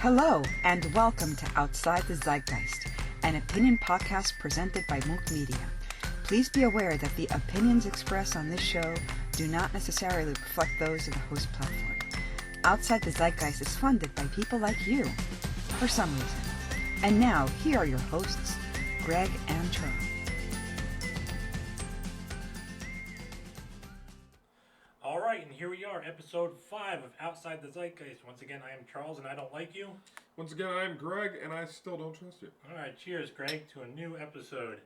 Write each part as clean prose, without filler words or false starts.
Hello, and welcome to Outside the Zeitgeist, an opinion podcast presented by Mook Media. Please be aware that the opinions expressed on this show do not necessarily reflect those of the host platform. Outside the Zeitgeist is funded by people like you, for some reason. And now, here are your hosts, Greg and Charles. All right, and here we are, episode 5 of Outside the Zeitgeist. Once again, I am Charles, and I don't like you. Once again, I am Greg, and I still don't trust you. All right, cheers, Greg, to a new episode.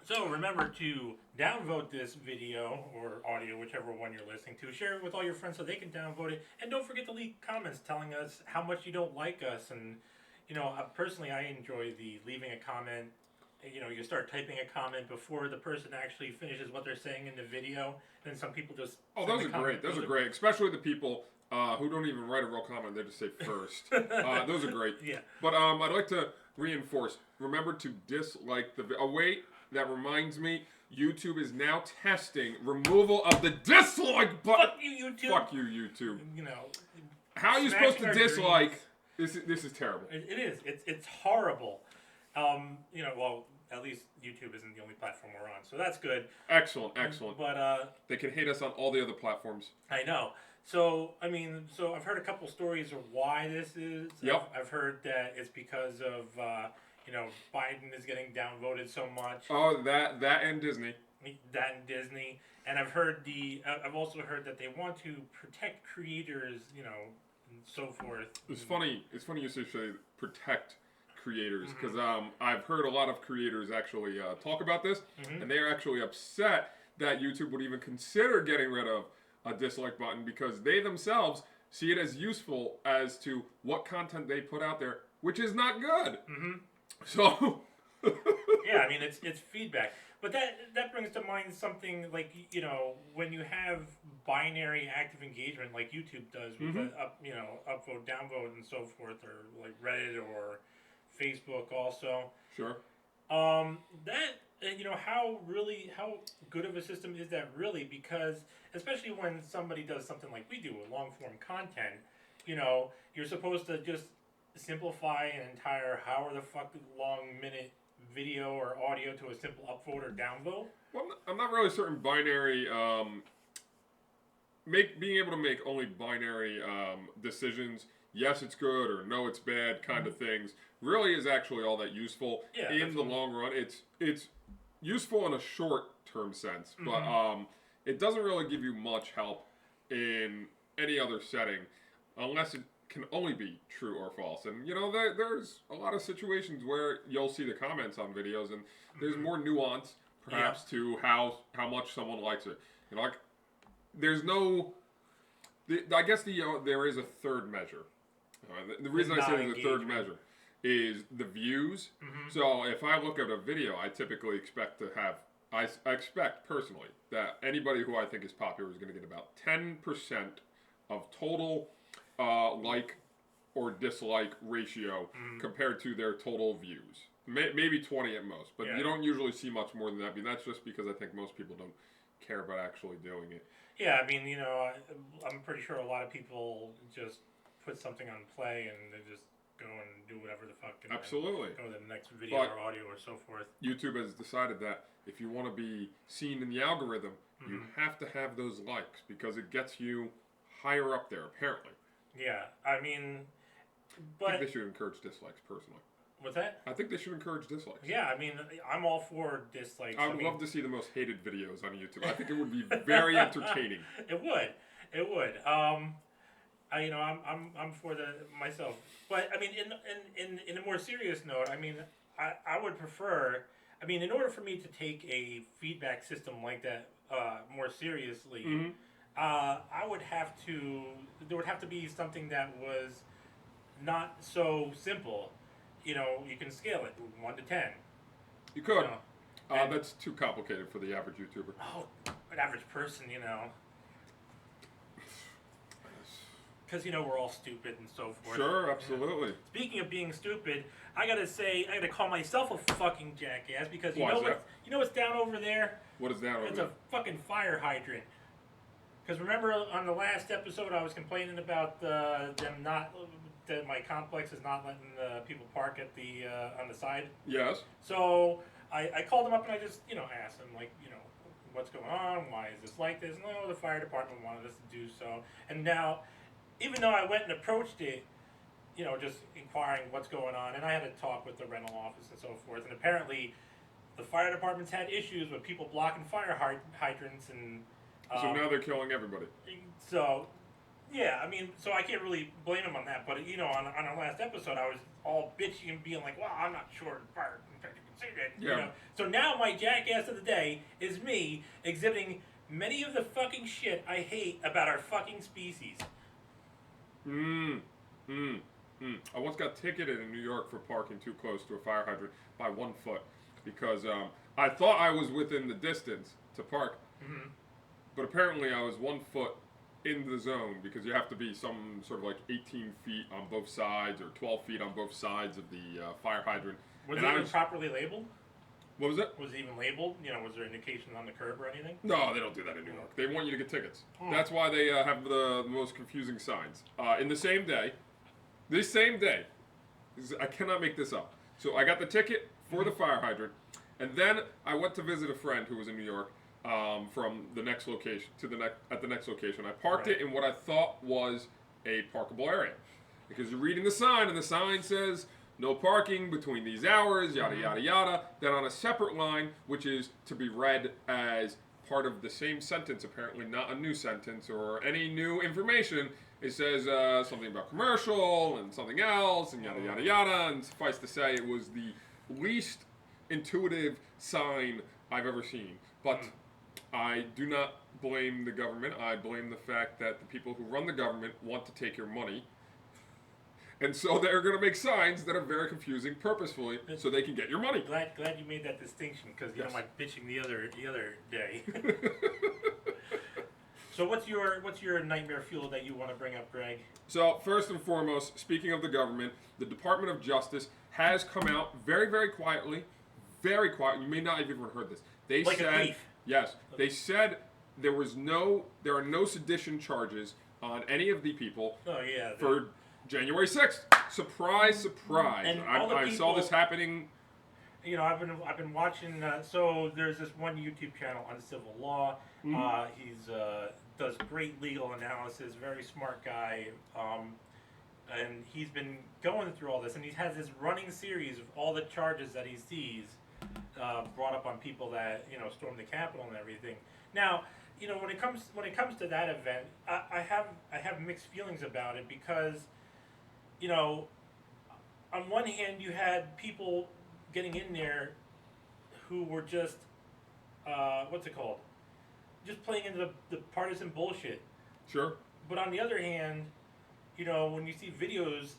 So remember to downvote this video or audio, whichever one you're listening to. Share it with all your friends so they can downvote it. And don't forget to leave comments telling us how much you don't like us. And, you know, personally, I enjoy the leaving a comment. You know, you start typing a comment before the person actually finishes what they're saying in the video. Then some people just... Oh, those are great. Those are great. Especially the people who don't even write a real comment. They just say first. Those are great. Yeah. But I'd like to reinforce. Remember to dislike the... Oh, wait. That reminds me. YouTube is now testing removal of the dislike button. Fuck you, YouTube. Fuck you, YouTube. You know... How are you supposed to dislike? This is terrible. It is. It's horrible. You know, well, at least YouTube isn't the only platform we're on, so that's good. Excellent. But they can hate us on all the other platforms. I know. So I mean, I've heard a couple stories of why this is. Yep. I've heard that it's because of you know, Biden is getting downvoted so much. Oh, that and Disney. That and Disney, and I've also heard that they want to protect creators, you know, and so forth. It's funny you say protect creators, because I've heard a lot of creators actually talk about this, and they are actually upset that YouTube would even consider getting rid of a dislike button because they themselves see it as useful as to what content they put out there, which is not good. So yeah, I mean it's feedback, but that brings to mind something like, you know, when you have binary active engagement like YouTube does with the upvote, downvote, and so forth, or like Reddit or Facebook also. Sure. That, you know, how good of a system is that really? Because especially when somebody does something like we do with long form content, you know, you're supposed to just simplify an entire however the fuck long minute video or audio to a simple upvote or downvote. Well, I'm not really certain binary. Being able to make only binary decisions. Yes, it's good, or no, it's bad, kind of things, really is actually all that useful in the long run. It's useful in a short-term sense, but it doesn't really give you much help in any other setting, unless it can only be true or false. And, you know, there's a lot of situations where you'll see the comments on videos, and there's more nuance, perhaps, to how much someone likes it. You know, like, there's no... I guess there is a third measure. The reason I say there's a third measure is the views. So if I look at a video, I typically expect to have, I expect personally that anybody who I think is popular is going to get about 10% of total like or dislike ratio compared to their total views. Maybe 20 at most, but you don't usually see much more than that. I mean, that's just because I think most people don't care about actually doing it. Yeah, I mean, you know, I'm pretty sure a lot of people just put something on play and they just go and do whatever the fuck. And absolutely. Go to the next video or audio or so forth. YouTube has decided that if you want to be seen in the algorithm, you have to have those likes because it gets you higher up there, apparently. Yeah, I mean, but... I think they should encourage dislikes, personally. What's that? I think they should encourage dislikes. Yeah, I mean, I'm all for dislikes. I would love to see the most hated videos on YouTube. I think it would be very entertaining. It would. You know, I'm for that myself. But I mean, in a more serious note, I mean, I would prefer. I mean, in order for me to take a feedback system like that more seriously, I would have to. There would have to be something that was not so simple. You know, you can scale it 1 to 10. You could. You know, that's too complicated for the average YouTuber. Oh, an average person, you know. Because, you know, we're all stupid and so forth. Sure, absolutely. Yeah. Speaking of being stupid, I gotta call myself a fucking jackass because you know what's down over there? What is down over there? It's a fucking fire hydrant. Because remember on the last episode, I was complaining about them not that my complex is not letting people park at the on the side. Yes. So I called them up and I just asked them like what's going on, why is this like this? No, the fire department wanted us to do so, and now even though I went and approached it, just inquiring what's going on, and I had a talk with the rental office and so forth, and apparently the fire department's had issues with people blocking fire hydrants and. So now they're killing everybody. So, yeah, I mean, so I can't really blame him on that. But on our last episode, I was all bitchy and being like, "Well, I'm not sure the fire inspector can say that." Yeah. So now my jackass of the day is me exhibiting many of the fucking shit I hate about our fucking species. I once got ticketed in New York for parking too close to a fire hydrant by 1 foot because I thought I was within the distance to park. Mm-hmm. But apparently I was 1 foot in the zone because you have to be some sort of like 18 feet on both sides or 12 feet on both sides of the fire hydrant. Was it even properly labeled? What was it? Was it even labeled? Was there indication on the curb or anything? No, they don't do that in New York. They want you to get tickets. That's why they have the most confusing signs. In the same day, I cannot make this up. So I got the ticket for the fire hydrant, and then I went to visit a friend who was in New York. From the next location at the next location, I parked it in what I thought was a parkable area, because you're reading the sign and the sign says no parking between these hours, yada yada yada. Then on a separate line, which is to be read as part of the same sentence, apparently not a new sentence or any new information, it says something about commercial and something else and yada yada yada. And suffice to say, it was the least intuitive sign I've ever seen, but. I do not blame the government. I blame the fact that the people who run the government want to take your money. And so they're going to make signs that are very confusing purposefully so they can get your money. Glad you made that distinction because you know my bitching the other day. So what's your nightmare fuel that you want to bring up, Greg? So first and foremost, speaking of the government, the Department of Justice has come out very, very quietly, you may not have even heard this. They like said, a thief. Yes, they said there are no sedition charges on any of the people for January 6th. Surprise, surprise. And I saw this happening. I've been watching. So there's this one YouTube channel on civil law. Mm-hmm. He's does great legal analysis. Very smart guy. And he's been going through all this, and he has this running series of all the charges that he sees. Brought up on people that stormed the Capitol and everything. Now, when it comes to that event, I have mixed feelings about it because, on one hand you had people getting in there who were just what's it called, just playing into the partisan bullshit. Sure. But on the other hand, when you see videos.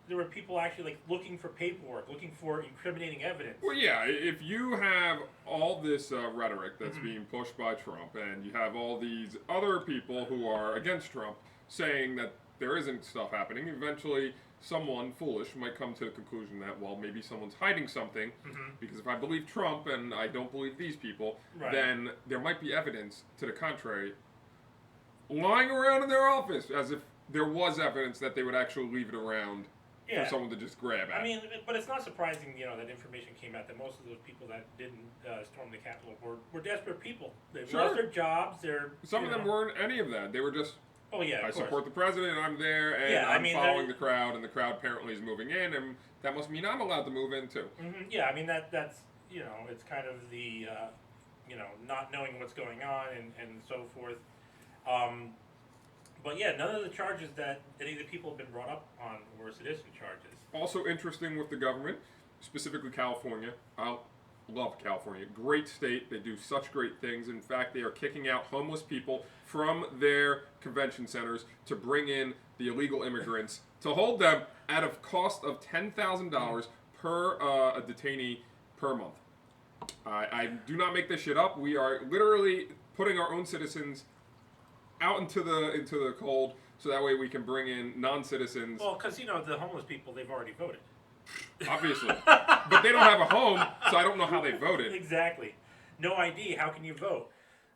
There were people actually looking for paperwork, looking for incriminating evidence. Well, yeah, if you have all this rhetoric that's being pushed by Trump, and you have all these other people who are against Trump saying that there isn't stuff happening, eventually someone foolish might come to the conclusion that, well, maybe someone's hiding something, because if I believe Trump and I don't believe these people, then there might be evidence to the contrary lying around in their office, as if there was evidence that they would actually leave it around. For someone to just grab at. I mean, but it's not surprising, that information came out that most of those people that didn't storm the Capitol were desperate people. They lost their jobs. Some of them weren't any of that. They were just. Oh yeah. I support the president. I'm there, and I'm following the crowd, and the crowd apparently is moving in, and that must mean I'm allowed to move in too. Mm-hmm. Yeah, I mean that's it's kind of the not knowing what's going on and so forth. But yeah, none of the charges that any of the people have been brought up on were sedition charges. Also interesting with the government, specifically California. I love California. Great state. They do such great things. In fact, they are kicking out homeless people from their convention centers to bring in the illegal immigrants to hold them at a cost of $10,000 per a detainee per month. I do not make this shit up. We are literally putting our own citizens out into the cold, so that way we can bring in non-citizens. Well, because the homeless people, they've already voted. Obviously, but they don't have a home, so I don't know how they voted. Exactly, no ID. How can you vote?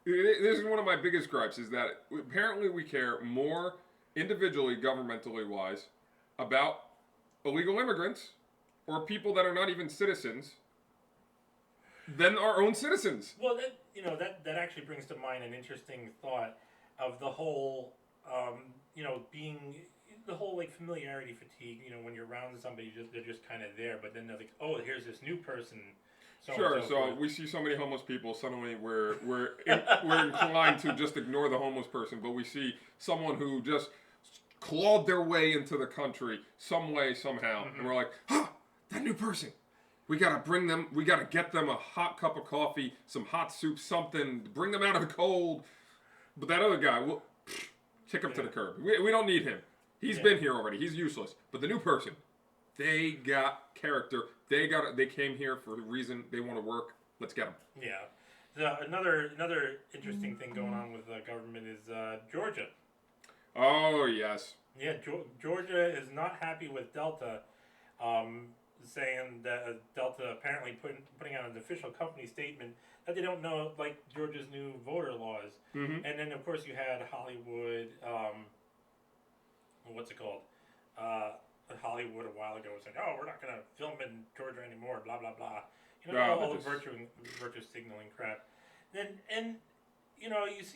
This is one of my biggest gripes, is that apparently we care more individually, governmentally wise, about illegal immigrants or people that are not even citizens than our own citizens. Well, that actually brings to mind an interesting thought of the whole, being the whole like familiarity fatigue. When you're around somebody, they're just kind of there, but then they're like, oh, here's this new person. So we see so many homeless people. Suddenly, we're inclined to just ignore the homeless person, but we see someone who just clawed their way into the country some way, somehow, and we're like, that new person. We gotta bring them. We gotta get them a hot cup of coffee, some hot soup, something. Bring them out of the cold. But that other guy, we'll kick him to the curb. We don't need him. He's been here already. He's useless. But the new person, they got character. They came here for a reason. They want to work. Let's get them. Yeah. Another interesting thing going on with the government is Georgia. Oh yes. Yeah, Georgia is not happy with Delta, saying that Delta apparently putting out an official company statement that they don't know like Georgia's new voter laws. And then of course you had Hollywood. What's it called? Hollywood a while ago was like, oh, we're not gonna film in Georgia anymore, blah blah blah. All the virtue signaling crap. And you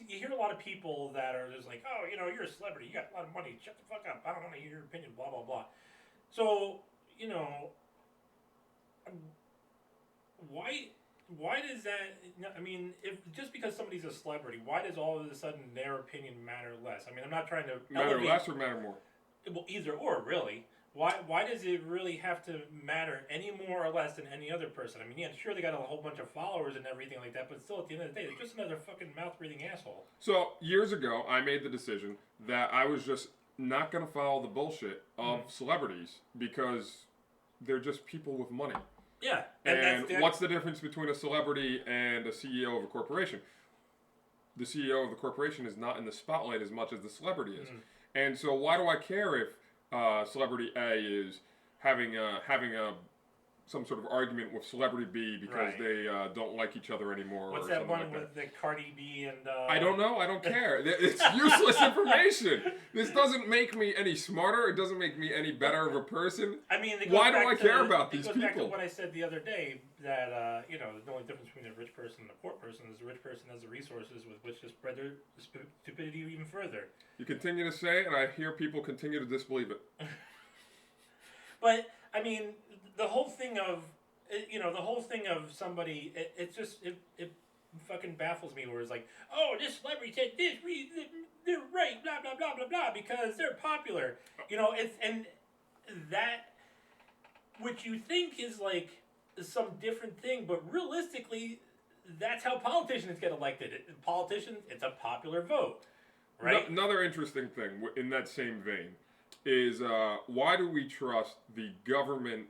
hear a lot of people that are just like, oh, you're a celebrity, you got a lot of money, shut the fuck up, I don't want to hear your opinion, blah blah blah. So why does that? I mean, if just because somebody's a celebrity, why does all of a sudden their opinion matter less? I mean, I'm not trying to matter less or matter more. Well, either or, really. Why does it really have to matter any more or less than any other person? I mean, yeah, sure, they got a whole bunch of followers and everything like that, but still, at the end of the day, they're just another fucking mouth-breathing asshole. So, years ago, I made the decision that I was just not going to follow the bullshit of celebrities because they're just people with money. Yeah. And what's the difference between a celebrity and a CEO of a corporation? The CEO of the corporation is not in the spotlight as much as the celebrity is. And so why do I care if celebrity A is having some sort of argument with celebrity B because they don't like each other anymore? What's or that one like with the Cardi B and... I don't know. I don't care. It's useless information. This doesn't make me any smarter. It doesn't make me any better of a person. I mean, why do I care about these people? It goes back to what I said the other day, that the only difference between a rich person and a poor person is the rich person has the resources with which to spread their stupidity even further. You continue to say it, and I hear people continue to disbelieve it. But I mean, the whole thing of somebody, it fucking baffles me. Where it's like, oh, this celebrity said this, they're right, blah blah blah blah blah, because they're popular. And that, which you think is like some different thing, but realistically, that's how politicians get elected. Politicians, it's a popular vote, right? Another interesting thing in that same vein is why do we trust the government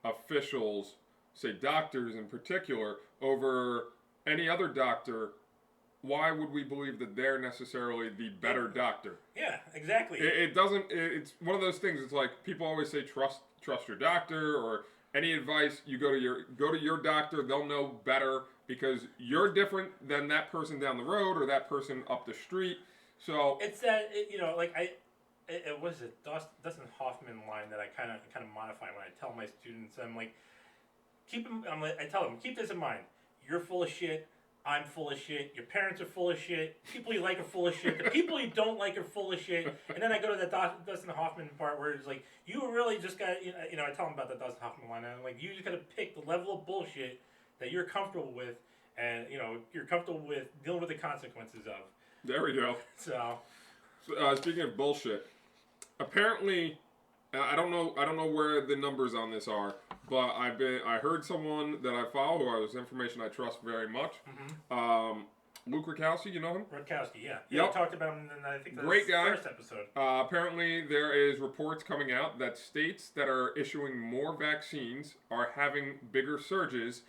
officials, say doctors in particular, over any other doctor? Why would we believe that they're necessarily the better doctor? Yeah, exactly. It doesn't. It's one of those things. It's like people always say, trust your doctor, or any advice you go to your doctor. They'll know better because you're different than that person down the road or that person up the street. So it's that it was a Dustin Hoffman line that I kind of modify when I tell my students. I'm like, I tell them, keep this in mind. You're full of shit. I'm full of shit. Your parents are full of shit. People you like are full of shit. The people you don't like are full of shit. And then I go to the Dustin Hoffman part where it's like, you really just got, I tell them about the Dustin Hoffman line, and I'm like, you just got to pick the level of bullshit that you're comfortable with, and you're comfortable with dealing with the consequences of. There we go. So speaking of bullshit, apparently, I don't know where the numbers on this are, but I heard someone that I follow who has information I trust very much. Luke Rakowski, you know him? Rakowski, yeah. Yeah, yep. I talked about him in, I think, the Great guy. first episode. Apparently, there is reports coming out that states that are issuing more vaccines are having bigger surges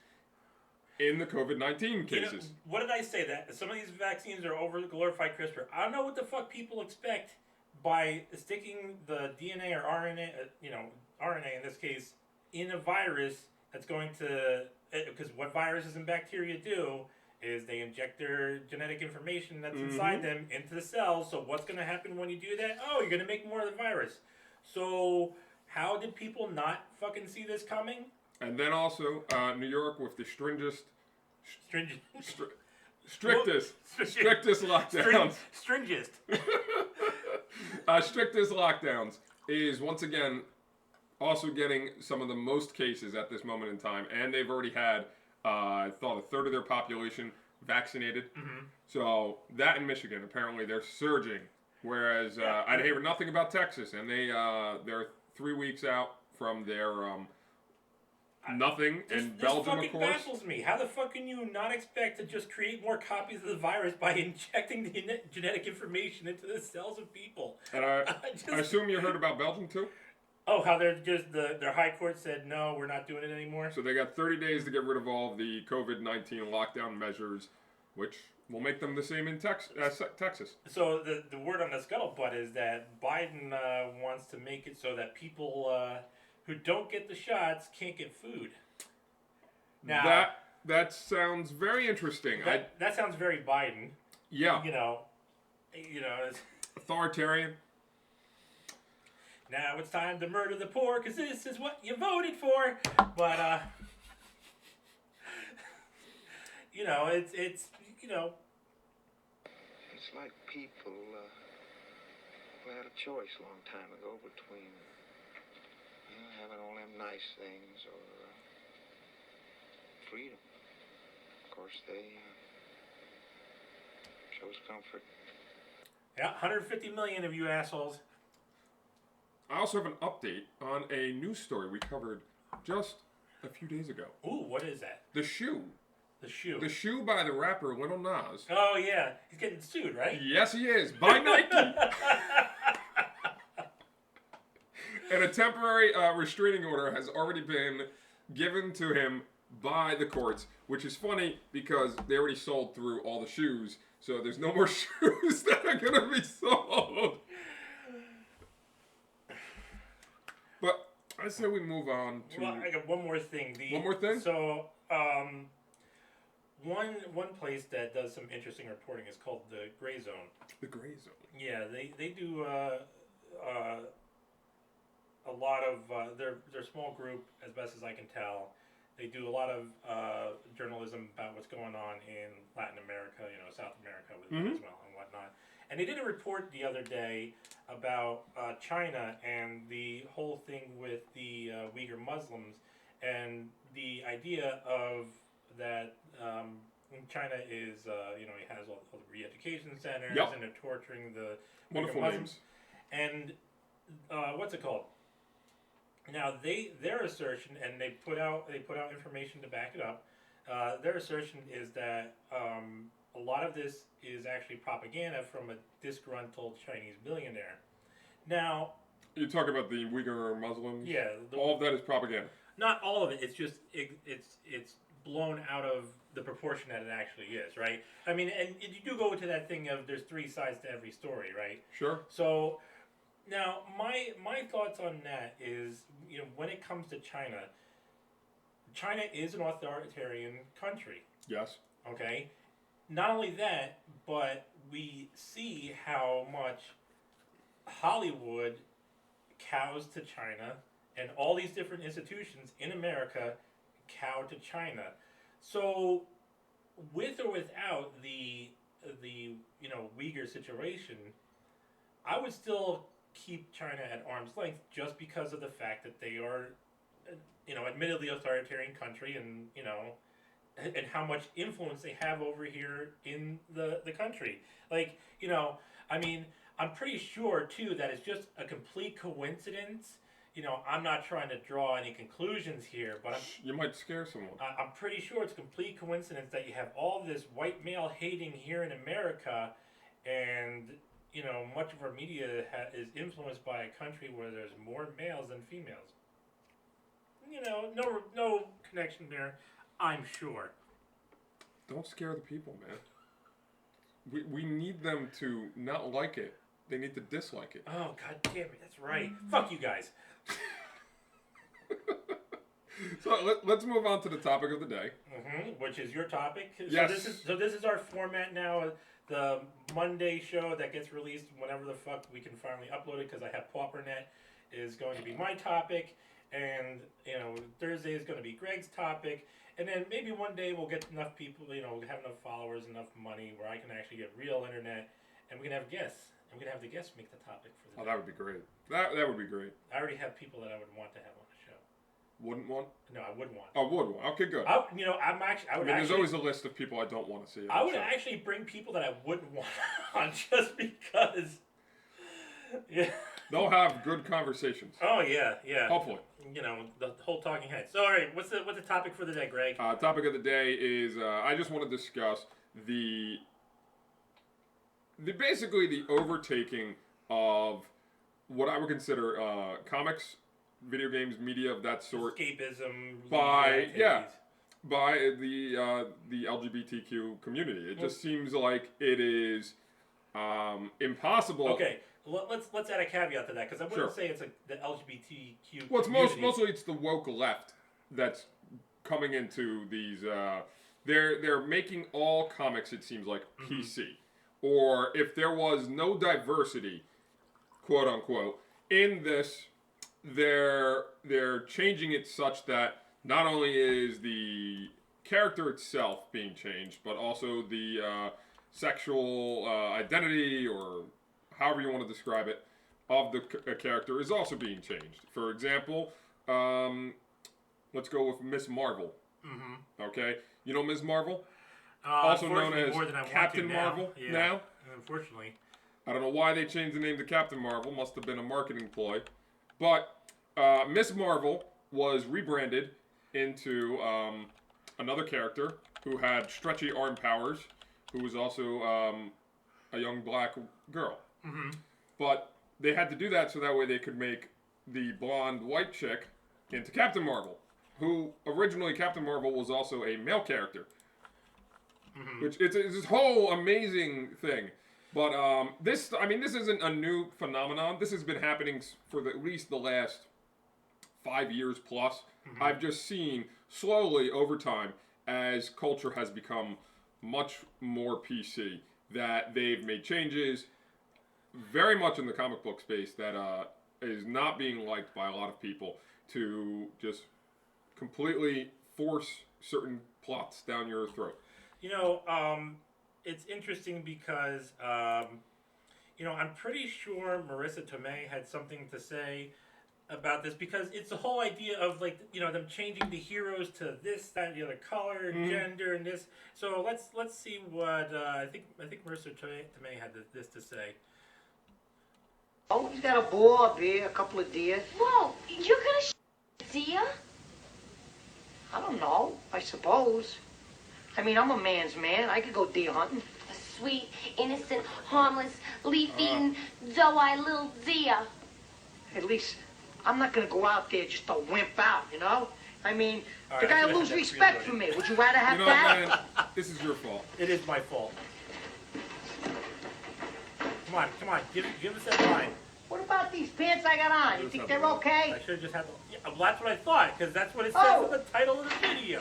in the COVID-19 cases. What did I say? That some of these vaccines are over glorified CRISPR. I don't know what the fuck people expect by sticking the DNA or RNA, RNA in this case, in a virus that's going to, because what viruses and bacteria do is they inject their genetic information that's inside them into the cells. So what's going to happen when you do that? Oh, you're going to make more of the virus. So how did people not fucking see this coming? And then also New York with the strictest lockdowns. Stringest. Strictest lockdowns is once again also getting some of the most cases at this moment in time, and they've already had I thought a third of their population vaccinated. So that in Michigan, apparently they're surging. Whereas I hear nothing about Texas, and they're 3 weeks out from their nothing. And Belgium, of course. This baffles me. How the fuck can you not expect to just create more copies of the virus by injecting the genetic information into the cells of people? And I assume you heard about Belgium too? Oh, how they're just their high court said no, we're not doing it anymore. So they got 30 days to get rid of all of the COVID-19 lockdown measures, which will make them the same in Texas. So the word on the scuttlebutt is that Biden wants to make it so that people who don't get the shots can't get food. Now that sounds very interesting. That sounds very Biden. Yeah. You know, it's authoritarian. Now it's time to murder the poor because this is what you voted for. But it's It's like people who had a choice a long time ago between having all them nice things or freedom. Of course, they chose comfort. Yeah, 150 million of you assholes. I also have an update on a news story we covered just a few days ago. Ooh, what is that? The shoe. The shoe. The shoe by the rapper Lil Nas. Oh, yeah. He's getting sued, right? Yes, he is. By Nike. And a temporary restraining order has already been given to him by the courts, which is funny because they already sold through all the shoes, so there's no more shoes that are going to be sold. But I say we move on to... Well, I got one more thing. One more thing? So, one place that does some interesting reporting is called the Gray Zone. The Gray Zone. Yeah, they do a lot of their small group, as best as I can tell. They do a lot of journalism about what's going on in Latin America, South America with Venezuela and whatnot. And they did a report the other day about China and the whole thing with the Uyghur Muslims and the idea of that China is, he has all the re-education centers and they're torturing the wonderful Uyghur names. And what's it called? Now their assertion, and they put out information to back it up. Their assertion is that a lot of this is actually propaganda from a disgruntled Chinese billionaire. Now, you talk about the Uyghur Muslims. Yeah, all of that is propaganda. Not all of it. It's just it's blown out of the proportion that it actually is, right? I mean, and you do go into that thing of there's three sides to every story, right? Sure. So now my thoughts on that is, when it comes to China is an authoritarian country. Yes. Okay. Not only that, but we see how much Hollywood cows to China, and all these different institutions in America cow to China. So, with or without the Uyghur situation, I would still keep China at arm's length just because of the fact that they are, admittedly authoritarian country, and and how much influence they have over here in the country. Like, I mean, I'm pretty sure too that it's just a complete coincidence. I'm not trying to draw any conclusions here, but you might scare someone. I'm pretty sure it's a complete coincidence that you have all this white male hating here in America, and much of our media is influenced by a country where there's more males than females. No connection there, I'm sure. Don't scare the people, man. We need them to not like it. They need to dislike it. Oh, god damn it, that's right. Fuck you guys. So let's move on to the topic of the day. Which is your topic. Yes. So this is our format now. The Monday show that gets released whenever the fuck we can finally upload it, because I have Paupernet is going to be my topic, and Thursday is going to be Greg's topic, and then maybe one day we'll get enough people, have enough followers, enough money where I can actually get real internet, and we can have guests, and we can have the guests make the topic for the day. Oh, that would be great. That would be great. I already have people that I would want to have on the show. Wouldn't want? No, I would want. Oh, would want. Okay, good. There's always a list of people I don't want to see. I would actually bring people that I wouldn't want on just because. Yeah. They'll have good conversations. Oh yeah. Hopefully. The whole talking head. So all right, what's the topic for the day, Greg? Topic of the day is I just want to discuss basically the overtaking of what I would consider comics, video games, media of that sort. Escapism. By the LGBTQ community. It just seems like it is impossible. Okay, let's add a caveat to that, because I wouldn't say it's the LGBTQ. Well, it's mostly it's the woke left that's coming into these. They're making all comics, it seems like, PC, or if there was no diversity, quote unquote, in this, they're changing it such that not only is the character itself being changed, but also the sexual identity, or however you want to describe it, of the character is also being changed. For example, let's go with Miss Marvel. Okay, you know Ms. Marvel? Also known as Captain Marvel now. Unfortunately. I don't know why they changed the name to Captain Marvel. Must have been a marketing ploy. But Miss Marvel was rebranded into another character who had stretchy arm powers, who was also a young black girl. But they had to do that so that way they could make the blonde white chick into Captain Marvel, who originally Captain Marvel was also a male character. Which it's this whole amazing thing. But this isn't a new phenomenon. This has been happening for at least the last 5 years plus. I've just seen slowly over time, as culture has become much more PC, that they've made changes very much in the comic book space that is not being liked by a lot of people, to just completely force certain plots down your throat. It's interesting because, I'm pretty sure Marissa Tomei had something to say about this, because it's the whole idea of, them changing the heroes to this, that, and the other color, gender, and this. So let's see what I think Marissa Tomei had this to say. Oh, he's got a boar, a beer, a couple of deer. Whoa, you're gonna deer? I don't know, I suppose. I mean, I'm a man's man. I could go deer hunting. A sweet, innocent, harmless, leaf-eating, doe-eyed little deer. At least, I'm not gonna go out there just to wimp out, I mean, All the right, guy will lose respect for me. Would you rather have that? Man, this is your fault. It is my fault. Come on, give us that line. What about these pants I got on? You think they're okay? I should have just had well, that's what I thought, because that's what it says in the title of the video.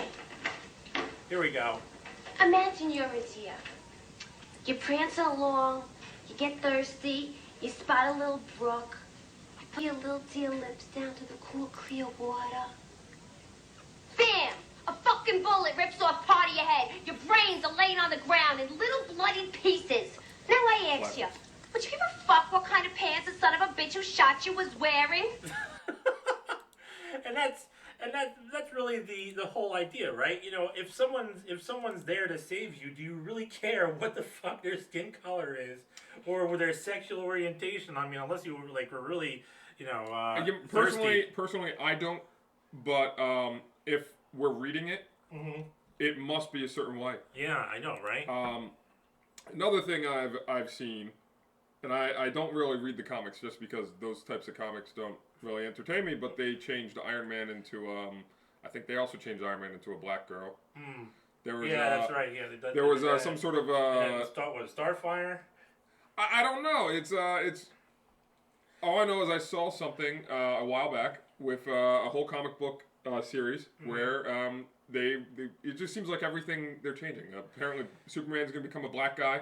Here we go. Imagine you're a deer. You're prancing along, you get thirsty, you spot a little brook, you put your little deer lips down to the cool, clear water. Bam! A fucking bullet rips off part of your head. Your brains are laying on the ground in little bloody pieces. Now I ask you, would you give a fuck what kind of pants the son of a bitch who shot you was wearing? and that's really the whole idea, right? If someone's there to save you, do you really care what the fuck their skin color is or their sexual orientation? I mean, unless you were really, personally, I don't. But if we're reading it, it must be a certain way. Yeah, I know, right? Another thing I've seen, and I don't really read the comics just because those types of comics don't really entertain me, but they changed Iron Man into, I think they also changed Iron Man into a black girl. There was, that's right. Yeah, there was some sort of Starfire. I don't know. It's all I know is I saw something a while back with a whole comic book series where it just seems like everything they're changing. Apparently, Superman's going to become a black guy,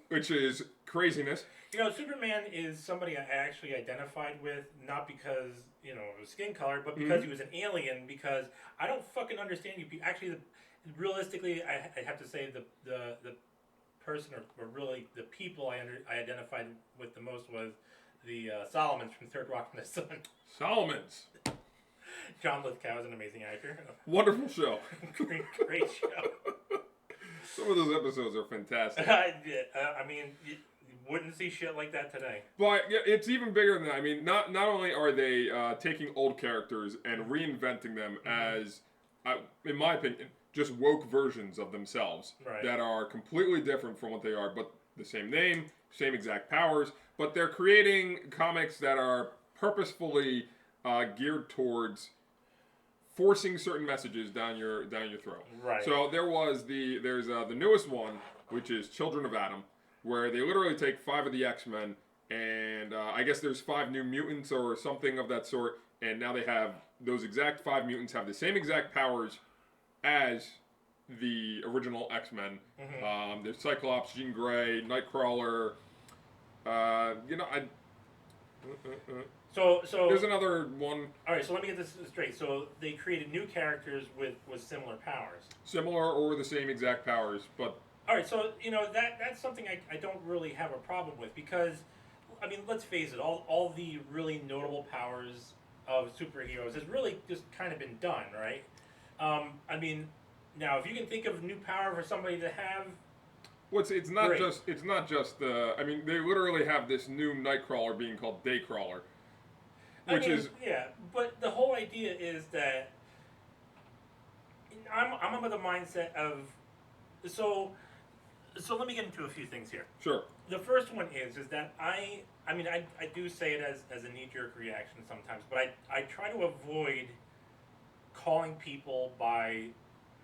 which is craziness. You know, Superman is somebody I actually identified with, not because, you know, of his skin color, but because he was an alien, because I don't fucking understand you. Actually, realistically, I have to say the person, or really the people I identified with the most was the Solomons from Third Rock from the Sun. Solomons. John Lithgow is an amazing actor. Wonderful show. Great show. Some of those episodes are fantastic. I mean, you wouldn't see shit like that today. But yeah, it's even bigger than that. I mean, not only are they taking old characters and reinventing them as, in my opinion, just woke versions of themselves that are completely different from what they are, but the same name, same exact powers, but they're creating comics that are purposefully geared towards forcing certain messages down your throat. Right. So there's the newest one, which is Children of Adam, where they literally take 5 of the X-Men, and I guess there's 5 new mutants or something of that sort, and now they have those exact 5 mutants have the same exact powers as the original X-Men. There's Cyclops, Jean Grey, Nightcrawler. So there's another one. All right, so let me get this straight. So they created new characters with similar powers. Similar or the same exact powers, but all right. So you know that's something I don't really have a problem with, because I mean, let's face it, all the really notable powers of superheroes has really just kind of been done, right? I mean, now if you can think of new power for somebody to have. It's not just I mean, they literally have this new Nightcrawler being called Daycrawler. Yeah, but the whole idea is that I'm of the mindset of so let me get into a few things here. Sure. The first one is that I do say it as a knee-jerk reaction sometimes, but I try to avoid calling people by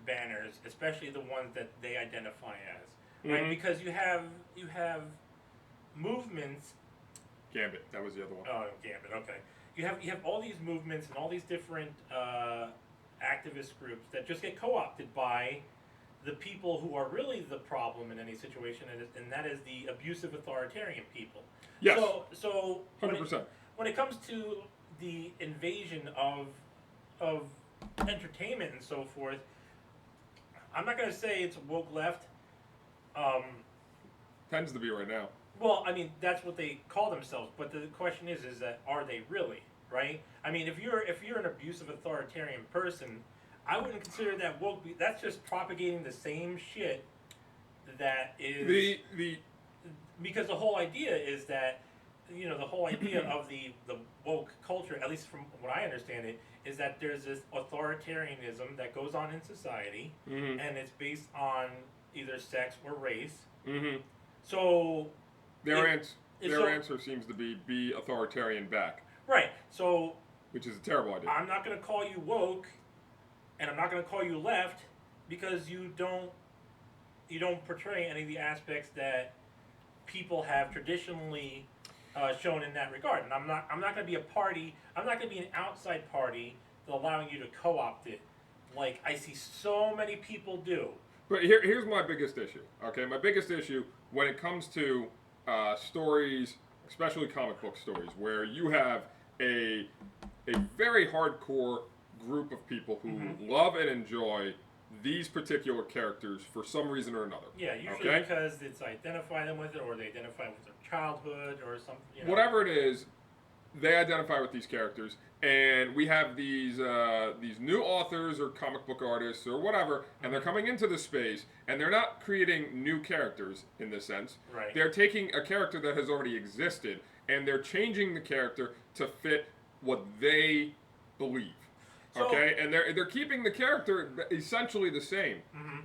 banners, especially the ones that they identify as, right? Because you have movements. Gambit, that was the other one. Oh, Gambit, okay. You have all these movements and all these different activist groups that just get co-opted by the people who are really the problem in any situation, and that is the abusive authoritarian people. Yes. So 100%. When it comes to the invasion of entertainment and so forth, I'm not going to say it's woke left. Tends to be right now. Well, I mean, that's what they call themselves, but the question is that are they really, right? I mean, if you're an abusive authoritarian person, I wouldn't consider that woke. That's just propagating the same shit that is because the whole idea is that, you know, the whole idea of the woke culture, at least from what I understand it, is that there's this authoritarianism that goes on in society, and it's based on either sex or race. So their answer seems to be authoritarian back. Right. So which is a terrible idea. I'm not going to call you woke, and I'm not going to call you left, because you don't portray any of the aspects that people have traditionally shown in that regard. And I'm not going to be a party. I'm not going to be an outside party allowing you to co-opt it, like I see so many people do. But here's my biggest issue. Okay, my biggest issue when it comes to stories, especially comic book stories, where you have a very hardcore group of people who love and enjoy these particular characters for some reason or another. Yeah, usually because it's identify them with it, or they identify with their childhood, or something. You know. Whatever it is, they identify with these characters, and we have these new authors or comic book artists or whatever, and they're coming into the space, and they're not creating new characters in this sense. Right. They're taking a character that has already existed, and they're changing the character to fit what they believe. Okay, and they're keeping the character essentially the same,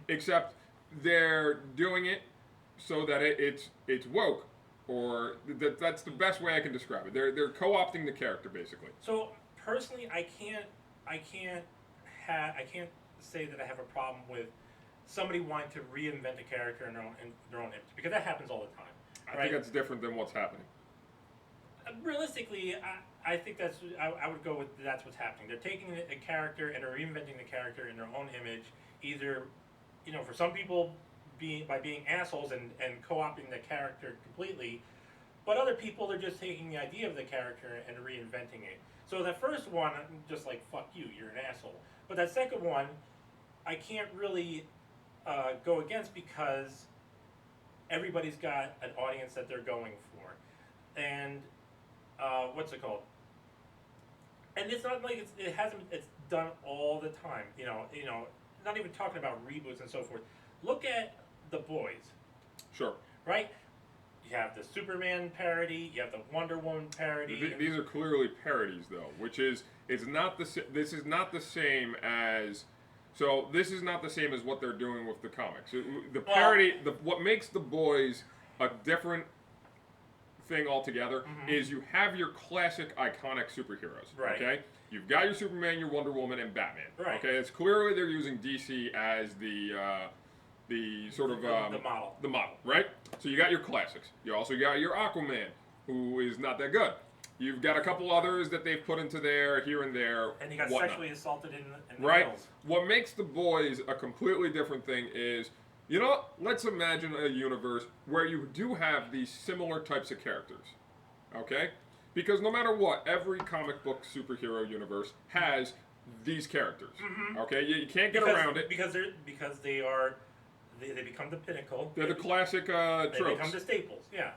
except they're doing it so that it's woke, or that's the best way I can describe it. They're co-opting the character basically. So personally, I can't say that I have a problem with somebody wanting to reinvent a character in their own image, because that happens all the time. I think that's different than what's happening. realistically, I think I would go with that's what's happening. They're taking a character and they're reinventing the character in their own image. Either, for some people, by being assholes and co-opting the character completely, but other people are just taking the idea of the character and reinventing it. So that first one, I'm just like, fuck you, you're an asshole. But that second one, I can't really go against because everybody's got an audience that they're going for. And what's it called? And it's not like it's done all the time. Not even talking about reboots and so forth. Look at The Boys. Sure. Right? You have the Superman parody. You have the Wonder Woman parody. These are clearly parodies, though, which is this is not the same as. So this is not the same as what they're doing with the comics. The parody, what makes The Boys a different thing altogether is you have your classic iconic superheroes. Right. Okay. You've got your Superman, your Wonder Woman, and Batman. Right. Okay. It's clearly they're using DC as the sort of the model. The model, right? So you got your classics. You also got your Aquaman, who is not that good. You've got a couple others that they've put into there, here and there. And he got sexually assaulted in the right. hills. What makes The Boys a completely different thing is, let's imagine a universe where you do have these similar types of characters, okay? Because no matter what, every comic book superhero universe has these characters, okay? You can't get around it because they become the pinnacle. They're the classic tropes. They become the staples, yeah.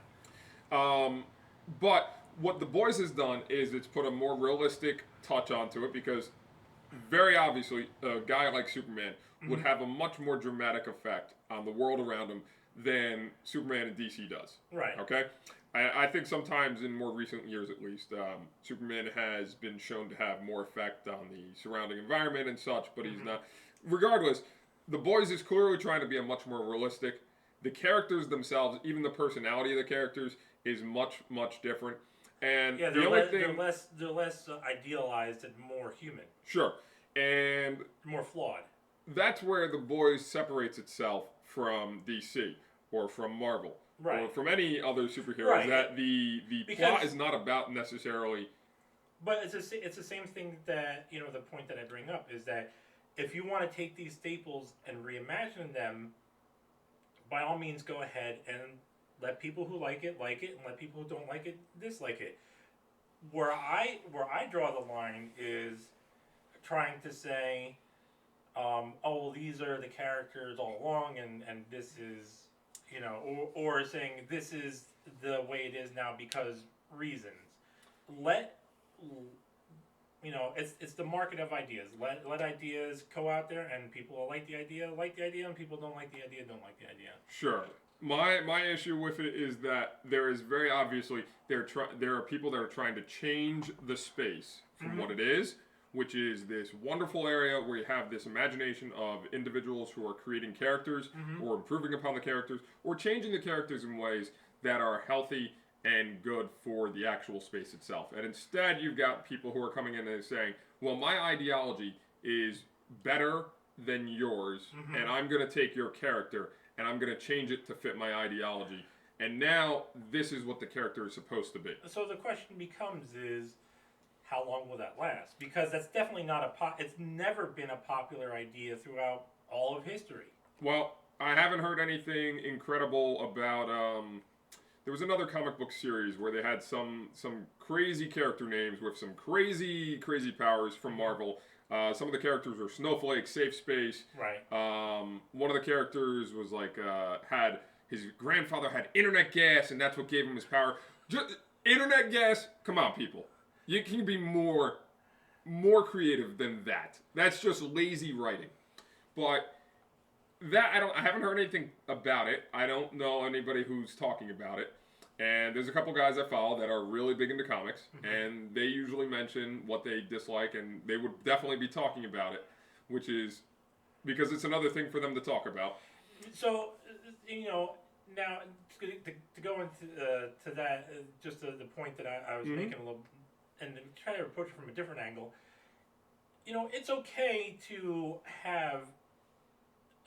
But what The Boys has done is it's put a more realistic touch onto it because very obviously a guy like Superman would have a much more dramatic effect on the world around him than Superman in DC does. Right. Okay? I think sometimes in more recent years at least, Superman has been shown to have more effect on the surrounding environment and such, but he's not. Regardless, The Boys is clearly trying to be a much more realistic. The characters themselves, even the personality of the characters, is much, much different. And yeah, they're less idealized and more human. Sure. And more flawed. That's where The Boys separates itself from DC or from Marvel. Right. Or from any other superheroes. Right. That the plot is not about necessarily. But it's the same thing that, the point that I bring up is that if you want to take these staples and reimagine them, by all means go ahead and let people who like it, and let people who don't like it, dislike it. Where I draw the line is trying to say, these are the characters all along, and this is, or saying this is the way it is now because reasons. It's the market of ideas. Let ideas go out there, and people will like the idea, and people don't like the idea, don't like the idea. Sure. My issue with it is that there is very obviously there are people that are trying to change the space from what it is, which is this wonderful area where you have this imagination of individuals who are creating characters or improving upon the characters or changing the characters in ways that are healthy and good for the actual space itself. And instead you've got people who are coming in and saying, well, my ideology is better than yours, and I'm going to take your character and I'm going to change it to fit my ideology. And now this is what the character is supposed to be. So the question becomes is, how long will that last? Because that's definitely not it's never been a popular idea throughout all of history. Well, I haven't heard anything incredible about, there was another comic book series where they had some crazy character names with some crazy powers from Marvel. Some of the characters were Snowflake, Safe Space. Right. One of the characters was like, had his grandfather had internet gas, and that's what gave him his power. Internet gas? Come on, people. You can be more creative than that. That's just lazy writing. But that I haven't heard anything about it. I don't know anybody who's talking about it. And there's a couple guys I follow that are really big into comics, and they usually mention what they dislike, and they would definitely be talking about it, which is because it's another thing for them to talk about. So, now to go into to that, just the point that I was making a little, and try to approach it from a different angle. It's okay to have.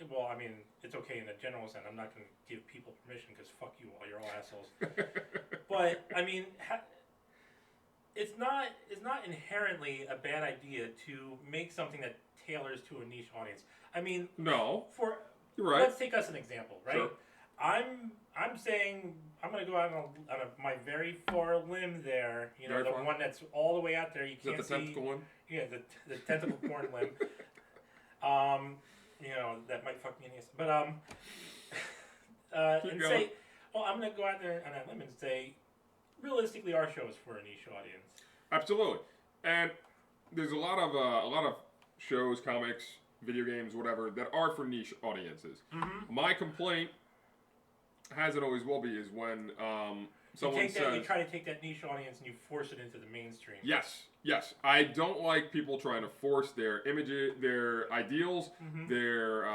Well, I mean, it's okay in a general sense. I'm not going to give people permission because fuck you all, you're all assholes. But, I mean, it's not inherently a bad idea to make something that tailors to a niche audience. I mean, No, for you're right. let's take us an example, right? Sure. I'm saying I'm going to go out on my very far limb there. You know, Very the far? one that's all the way out there. You Is that can't the see. tentacle one? Yeah, the tentacle porn limb. You know, that might fuck me in the ass. But Keep and going. say, well, I'm going to go out there on that limb and say, realistically, our show is for a niche audience. Absolutely. And there's a lot of shows, comics, video games, whatever, that are for niche audiences. Mm-hmm. My complaint, has and always will be, is when someone says... You try to take that niche audience and you force it into the mainstream. Yes. I don't like people trying to force their images, their ideals, their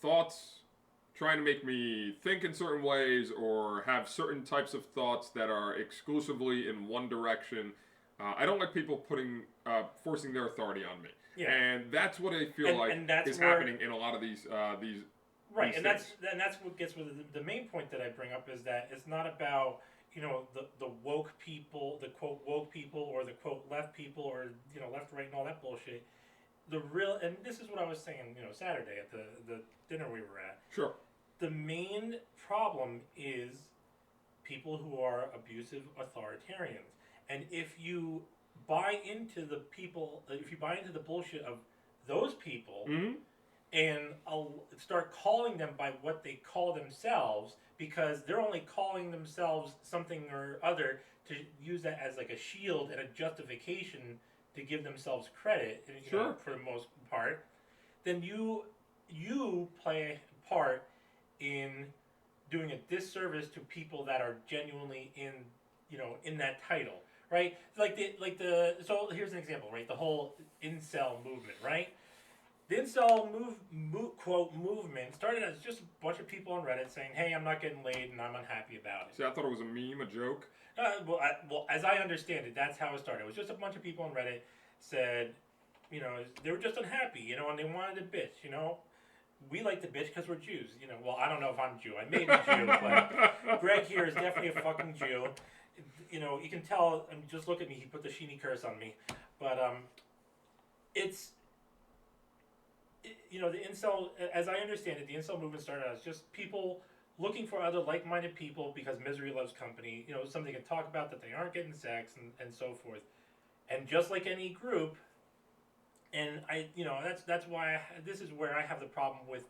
thoughts, trying to make me think in certain ways or have certain types of thoughts that are exclusively in one direction. I don't like people forcing their authority on me. Yeah. And that's what I feel is happening in a lot of these right, these and things. that's what gets with the main point that I bring up is that it's not about, you know, the woke people, the quote woke people, or the quote left people, or, you know, left, right, and all that bullshit. The real, and this is what I was saying, you know, Saturday at the dinner we were at. Sure. The main problem is people who are abusive authoritarians, and if you buy into the bullshit of those people, and start calling them by what they call themselves, because they're only calling themselves something or other to use that as like a shield and a justification to give themselves credit, you know, for the most part, then you play a part in doing a disservice to people that are genuinely in that title, right? So here's an example, right? The whole incel movement, right? The incel quote movement started as just a bunch of people on Reddit saying, "Hey, I'm not getting laid and I'm unhappy about it." See, I thought it was a meme, a joke. Well, as I understand it, that's how it started. It was just a bunch of people on Reddit said, you know, they were just unhappy, you know, and they wanted to bitch, you know. We like to bitch because we're Jews, you know. Well, I don't know if I'm Jew. I may be Jew, but Greg here is definitely a fucking Jew. You know, you can tell. I mean, just look at me. He put the Sheeny curse on me. But you know, the incel, as I understand it, the incel movement started as just people looking for other like-minded people because misery loves company. You know, something they can talk about that they aren't getting sex and so forth. And just like any group, and that's why this is where I have the problem with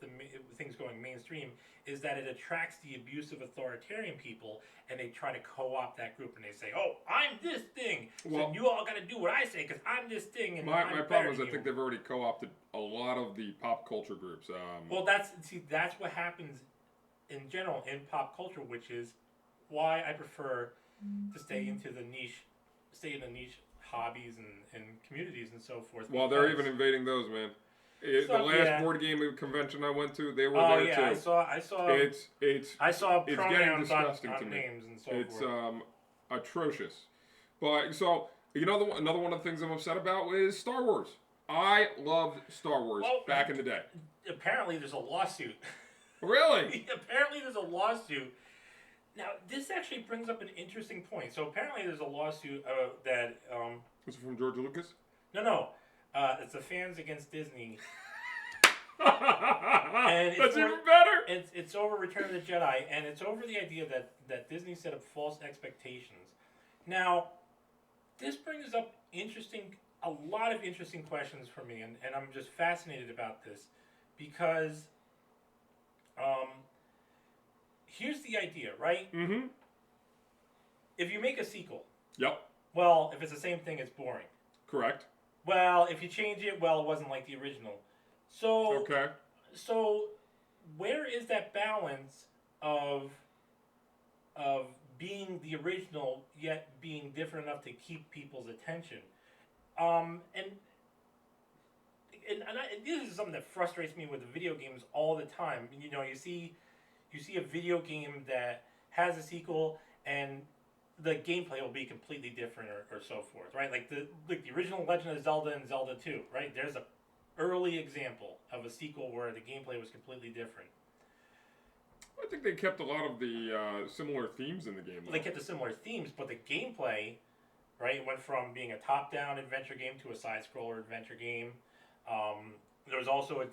things going mainstream, is that it attracts the abusive authoritarian people, and they try to co-opt that group, and they say, "Oh, I'm this thing, so you all got to do what I say because I'm this thing." And my problem is I think they've already co-opted a lot of the pop culture groups. Well, that's what happens in general in pop culture, which is why I prefer to stay in the niche hobbies and communities and so forth. Well, they're even invading those, man. The last board game convention I went to, they were there too. I saw it's pronouns getting disgusting on to me. names and so It's forth. Atrocious. But so another one of the things I'm upset about is Star Wars. I loved Star Wars back in the day. Apparently, there's a lawsuit. Really? Apparently, there's a lawsuit. Now, this actually brings up an interesting point. So apparently, there's a lawsuit that. Was it from George Lucas? No. It's the fans against Disney. And That's even better. It's over Return of the Jedi, and it's over the idea that Disney set up false expectations. Now, this brings up a lot of interesting questions for me, and I'm just fascinated about this because, here's the idea, right? Mm-hmm. If you make a sequel, yep. Well, if it's the same thing, it's boring. Correct. Well, if you change it, well, it wasn't like the original. So, okay. So, where is that balance of being the original yet being different enough to keep people's attention? And this is something that frustrates me with the video games all the time. You know, you see a video game that has a sequel and the gameplay will be completely different or so forth, right? Like the original Legend of Zelda and Zelda 2, right? There's a early example of a sequel where the gameplay was completely different. I think they kept a lot of the similar themes in the game. Well, they kept the similar themes, but the gameplay, right, went from being a top-down adventure game to a side-scroller adventure game. There was also a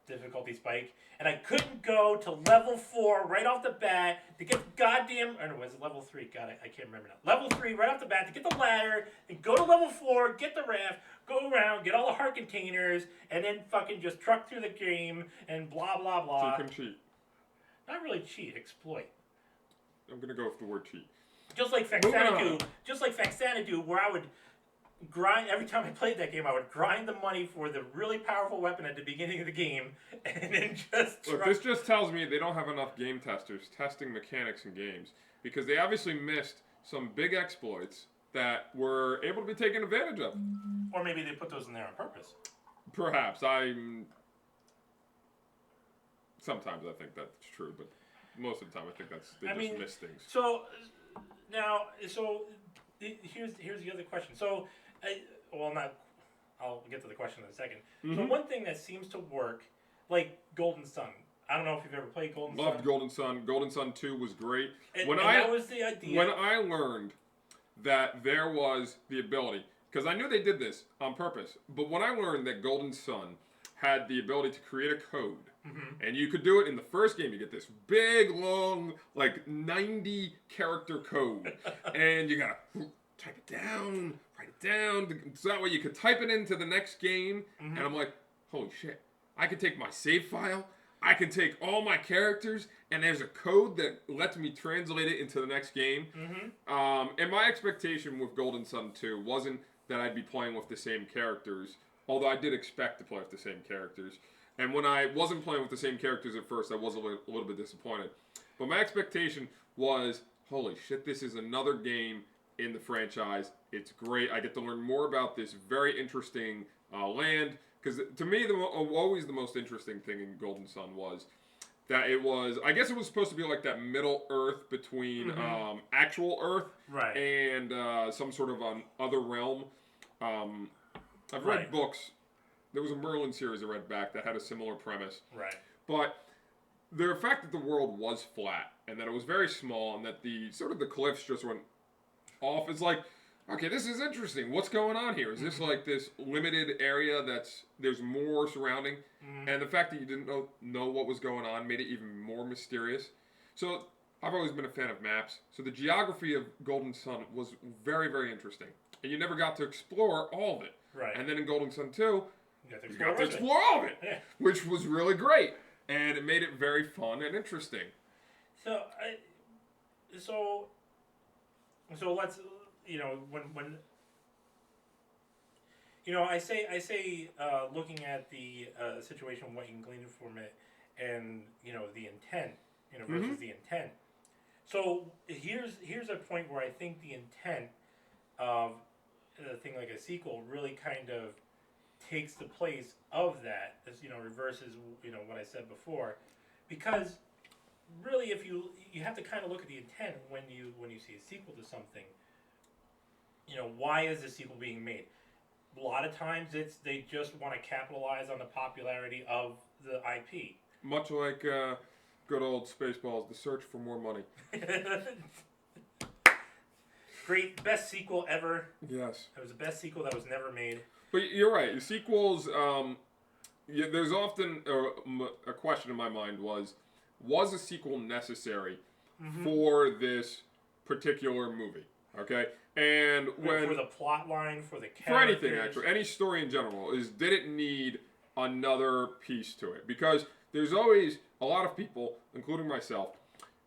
difficulty spike, and I couldn't go to level 4 right off the bat to get the goddamn. Or no, was it level 3? God, I can't remember now. Level 3 right off the bat to get the ladder, and go to level 4, get the raft, go around, get all the heart containers, and then fucking just truck through the game and blah blah blah. So you can cheat. Not really cheat, exploit. I'm gonna go with the word cheat. Just like Faxanadu, where I would grind every time I played that game. I would grind the money for the really powerful weapon at the beginning of the game, and then just. Look, this just tells me they don't have enough game testers testing mechanics in games, because they obviously missed some big exploits that were able to be taken advantage of. Or maybe they put those in there on purpose. Perhaps. Sometimes I think that's true, but most of the time I think they just miss things. So now, here's the other question. So, I'll get to the question in a second. Mm-hmm. So one thing that seems to work, like Golden Sun. I don't know if you've ever played Golden Sun. Loved Golden Sun. Golden Sun 2 was great. That was the idea. When I learned that there was the ability, because I knew they did this on purpose, but when I learned that Golden Sun had the ability to create a code, mm-hmm. and you could do it in the first game, you get this big, long, like 90 character code, and you gotta type it down, write it down, so that way you could type it into the next game, mm-hmm. and I'm like, holy shit, I could take my save file, I can take all my characters, and there's a code that lets me translate it into the next game. Mm-hmm. And my expectation with Golden Sun 2 wasn't that I'd be playing with the same characters, although I did expect to play with the same characters. And when I wasn't playing with the same characters at first, I was a little bit disappointed. But my expectation was, holy shit, this is another game in the franchise. It's great. I get to learn more about this very interesting land. Because to me, always the most interesting thing in Golden Sun was that it was, I guess it was supposed to be like that middle Earth between mm-hmm. Actual Earth right. and some sort of other realm. I've read right. books. There was a Merlin series I read back that had a similar premise. Right. But the fact that the world was flat and that it was very small and that the cliffs just went off is like, okay, this is interesting. What's going on here? Is this like this limited area there's more surrounding? Mm-hmm. And the fact that you didn't know what was going on made it even more mysterious. So I've always been a fan of maps. So the geography of Golden Sun was very, very interesting. And you never got to explore all of it. Right. And then in Golden Sun 2, you got to explore all of it, yeah. which was really great. And it made it very fun and interesting. So let's, when I say looking at the situation, what you can glean from it, and the intent, versus mm-hmm. the intent. So here's a point where I think the intent of a thing like a sequel really kind of takes the place of that, as reverses what I said before, because really if you have to kind of look at the intent when you see a sequel to something. Why is the sequel being made? A lot of times they just want to capitalize on the popularity of the IP. Much like good old Spaceballs, The Search for More Money. Great, best sequel ever. Yes. It was the best sequel that was never made. But you're right. The sequels, there's often a question in my mind was a sequel necessary mm-hmm. for this particular movie? Okay? And for the plot line, for the characters. For anything, actually. Any story in general, did it need another piece to it? Because there's always a lot of people, including myself,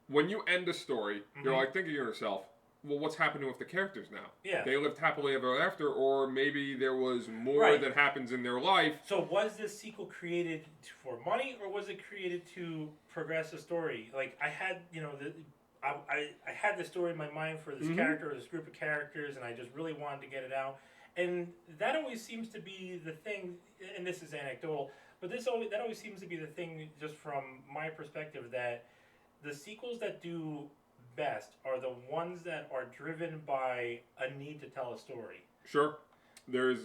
when you end a story, mm-hmm. you're like thinking to yourself, well, what's happening with the characters now? Yeah. They lived happily ever after, or maybe there was more right. that happens in their life. So was this sequel created for money, or was it created to progress the story? Like, I had, I had the story in my mind for this mm-hmm. character, or this group of characters, and I just really wanted to get it out. And that always seems to be the thing, and this is anecdotal, but that always seems to be the thing, just from my perspective, that the sequels that do best are the ones that are driven by a need to tell a story. Sure. There's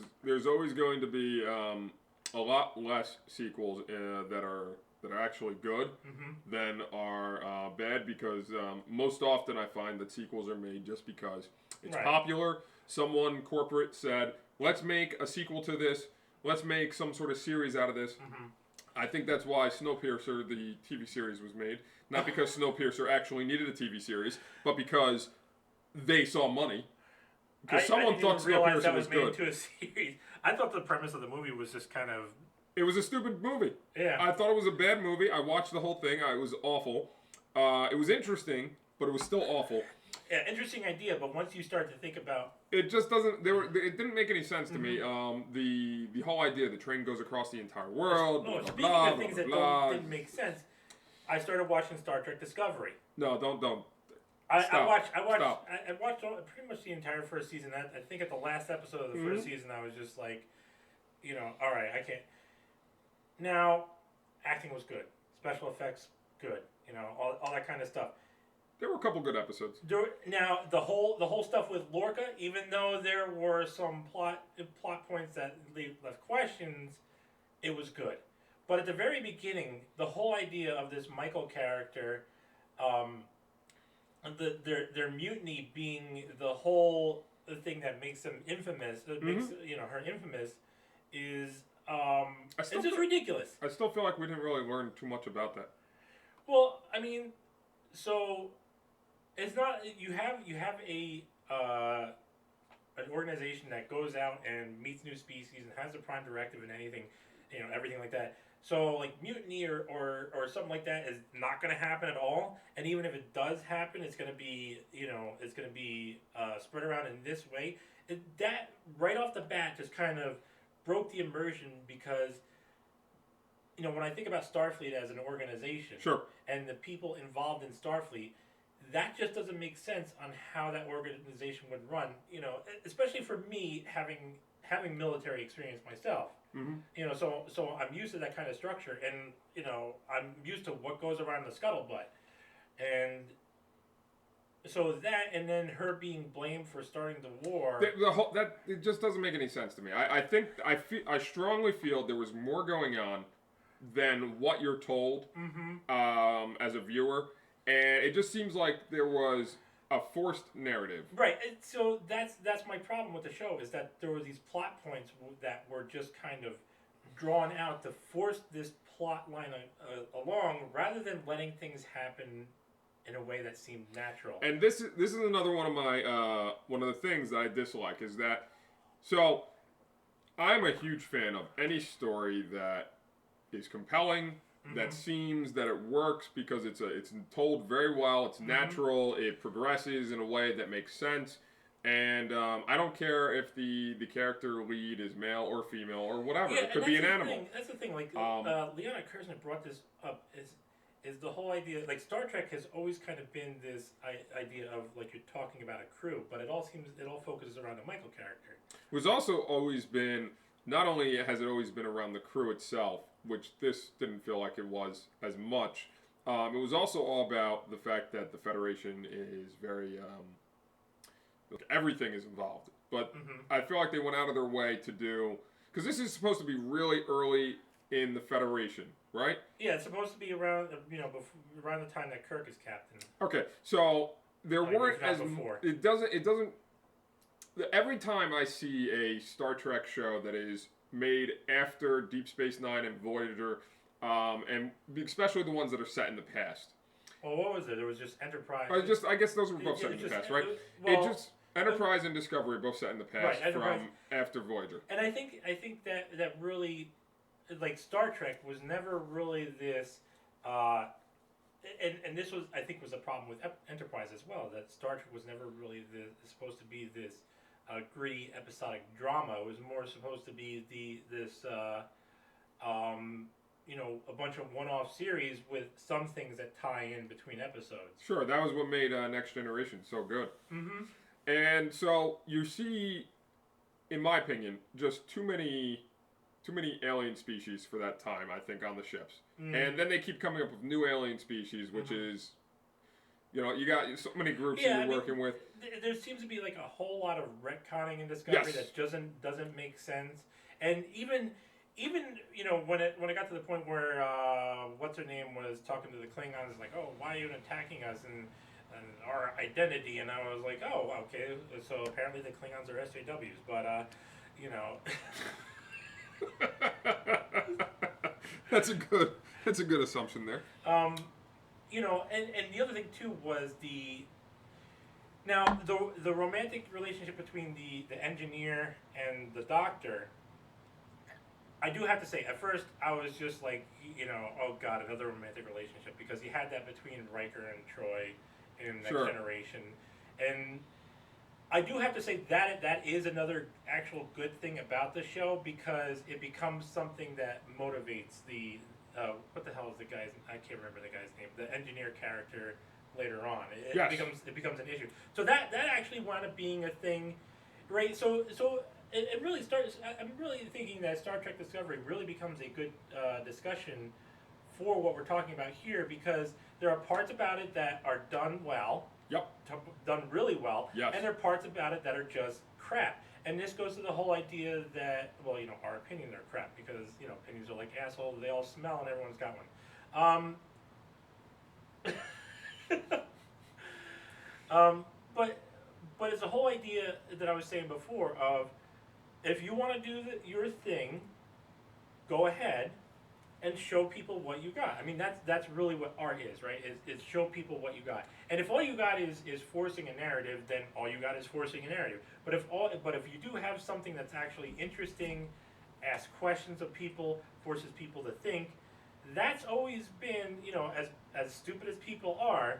always going to be a lot less sequels that are that are actually good than are bad, because most often I find that sequels are made just because it's popular. Someone corporate said, let's make a sequel to this. Let's make some sort of series out of this. I think that's why Snowpiercer, the TV series, was made. Not because Snowpiercer actually needed a TV series, but because they saw money. Because someone thought Snowpiercer was good. Into a series. I thought the premise of the movie was just kind of... It was a stupid movie. Yeah. I thought it was a bad movie. I watched the whole thing. It was awful. It was interesting, but it was still awful. Yeah, interesting idea, but once you start to think about... It just doesn't... It didn't make any sense to me. The whole idea, the train goes across the entire world, Speaking of things that didn't make sense, I started watching Star Trek Discovery. No, don't. I watched pretty much the entire first season. I think at the last episode of the first season, I was just like, all right, I can't. Now, acting was good. Special effects, good. All that kind of stuff. There were a couple good episodes. Now, the whole stuff with Lorca, even though there were some plot points that left questions, it was good. But at the very beginning, the whole idea of this Michael character, their mutiny being the whole thing that makes them infamous, that makes her infamous, is it's just ridiculous. I still feel like we didn't really learn too much about that. Well, I mean, so it's not you have a an organization that goes out and meets new species and has a prime directive and anything, everything like that. So like mutiny or something like that is not going to happen at all. And even if it does happen, it's going to be spread around in this way. That right off the bat just kind of broke the immersion, because when I think about Starfleet as an organization, and the people involved in Starfleet, that just doesn't make sense on how that organization would run. Especially for me having military experience myself. So I'm used to that kind of structure, and I'm used to what goes around the scuttlebutt, and so that, and then her being blamed for starting the war. It just doesn't make any sense to me. I strongly feel there was more going on than what you're told as a viewer, and it just seems like there was a forced narrative. Right. And so that's my problem with the show, is that there were these plot points that were just kind of drawn out to force this plot line along, rather than letting things happen in a way that seemed natural. And this is another one of my one of the things that I dislike, is that, so I'm a huge fan of any story that is compelling, that seems that it works because it's told very well, it's natural, it progresses in a way that makes sense, and I don't care if the character lead is male or female or whatever. It could be an animal. That's the thing. Like Leonard Kersner brought this up, is the whole idea. Like Star Trek has always kind of been this idea of, like, you're talking about a crew, but it all focuses around a Michael character. It was also always been, not only has it always been around the crew itself, which this didn't feel like it was as much. It was also all about the fact that the Federation is very, everything is involved. But I feel like they went out of their way to do, because this is supposed to be really early in the Federation, right? Yeah, it's supposed to be around, around the time that Kirk is captain. Okay, so there weren't as before. It doesn't. Every time I see a Star Trek show that is made after Deep Space Nine and Voyager, and especially the ones that are set in the past. Well, what was it? It was just Enterprise. I guess those were both set in the past, right? Enterprise and Discovery both set in the past, right, from after Voyager. And I think that really, like, Star Trek was never really this, and this was, I think, was a problem with Enterprise as well. That Star Trek was never really supposed to be this gritty episodic drama. It was more supposed to be a bunch of one-off series with some things that tie in between episodes. Sure, that was what made Next Generation so good. And so you see, in my opinion, just too many alien species for that time, I think, on the ships. And then they keep coming up with new alien species, which is, you got so many groups you're working with. There seems to be like a whole lot of retconning in Discovery that doesn't make sense. And even even when it got to the point where what's her name was talking to the Klingons, like, oh, why are you attacking us and our identity, and I was like, oh, okay, so apparently the Klingons are SJWs, but That's a good assumption there. And the other thing too was the romantic relationship between the engineer and the doctor. I do have to say, at first I was just like, oh god, another romantic relationship, because you had that between Riker and Troy in Next Generation, and I do have to say that is another actual good thing about the show, because it becomes something that motivates the what the hell is the guy's? I can't remember the guy's name. The engineer character later on. It becomes an issue. So that actually wound up being a thing, right? So it really starts. I'm really thinking that Star Trek Discovery really becomes a good discussion for what we're talking about here, because there are parts about it that are done well. Yep. Done really well. Yes. And there are parts about it that are just crap. And this goes to the whole idea that, well, our opinions are crap, because, opinions are like assholes, they all smell and everyone's got one. But it's the whole idea that I was saying before of, if you want to do your thing, go ahead and show people what you got. I mean, that's really what art is, right? Is show people what you got. And if all you got is forcing a narrative, then all you got is forcing a narrative. But if you do have something that's actually interesting, asks questions of people, forces people to think, that's always been, as stupid as people are,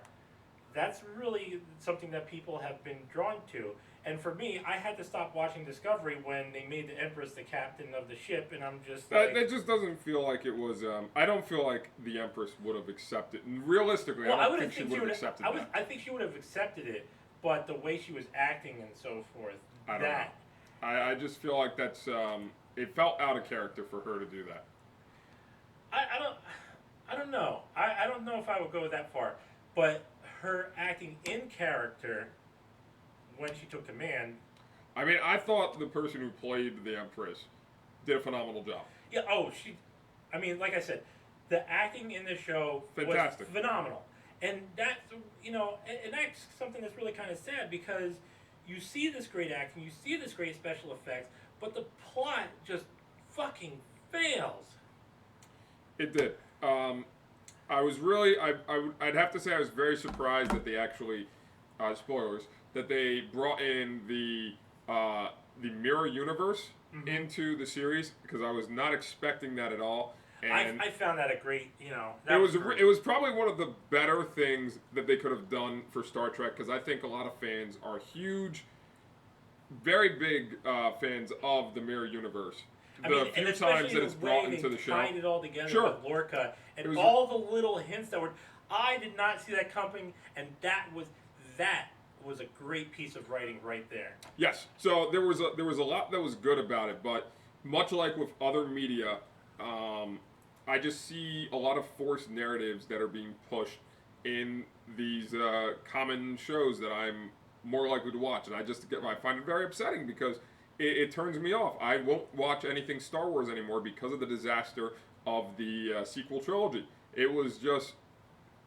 that's really something that people have been drawn to. And for me, I had to stop watching Discovery when they made the Empress the captain of the ship, and I'm just like... That just doesn't feel like it was... I don't feel like the Empress would have accepted... Realistically, well, I don't think she would have accepted that. I think she would have accepted it, but the way she was acting and so forth, I don't know. I just feel like that's... it felt out of character for her to do that. I don't know. I don't know if I would go that far, but her acting in character... when she took command. I mean, I thought the person who played the Empress did a phenomenal job. Yeah, like I said, the acting in the show Fantastic. was phenomenal. And that's, and that's something that's really kind of sad, because you see this great acting, you see this great special effects, but the plot just fucking fails. It did. I was really, I'd have to say I was very surprised that they actually, spoilers, that they brought in the mirror universe into the series, because I was not expecting that at all. And I found that a great, it was probably one of the better things that they could have done for Star Trek, because I think a lot of fans are huge, very big fans of the mirror universe. The few times that it's brought into the show, tied it all together with Lorca and all the little hints that were. I did not see that coming, and that was a great piece of writing right there. Yes. So there was a lot that was good about it, but much like with other media, I just see a lot of forced narratives that are being pushed in these common shows that I'm more likely to watch, and I find it very upsetting, because it turns me off. I won't watch anything Star Wars anymore because of the disaster of the sequel trilogy. It was just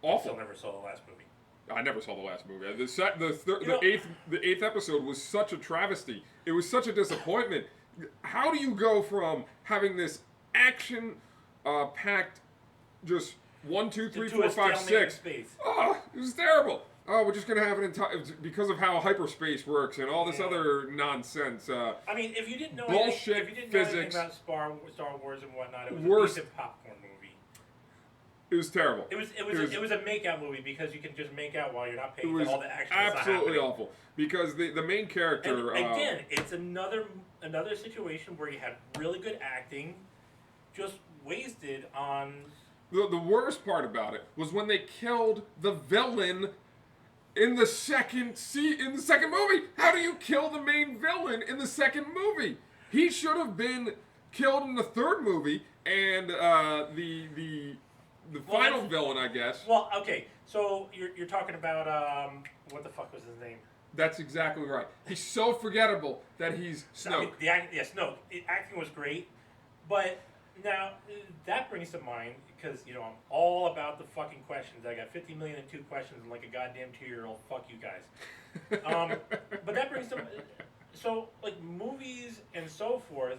awful. I still never saw the last movie. I never saw the last movie. The eighth episode was such a travesty. It was such a disappointment. How do you go from having this action packed, just 1, 2, 3, 4, 5, 6? Oh, it was terrible. Oh, we're just gonna have an entire, because of how hyperspace works and all this other nonsense. I mean, if you didn't know bullshit anything physics about Star Wars and whatnot, it was worst, a decent popcorn movie. It was terrible. It was a make-out movie, because you can just make out while you're not paying for all the action. Absolutely awful, because the main character. And again, it's another situation where you had really good acting, just wasted on. The worst part about it was when they killed the villain in the second movie. How do you kill the main villain in the second movie? He should have been killed in the third movie, and the final villain, I guess. Well, okay, so you're talking about what the fuck was his name? That's exactly right. He's so forgettable that he's Snoke. Snoke. Acting was great, but Now, that brings to mind, because, you know, I'm all about the fucking questions. I got 50 million and 2 questions and like a goddamn 2-year-old. Fuck you guys. But that brings to so, like, movies and so forth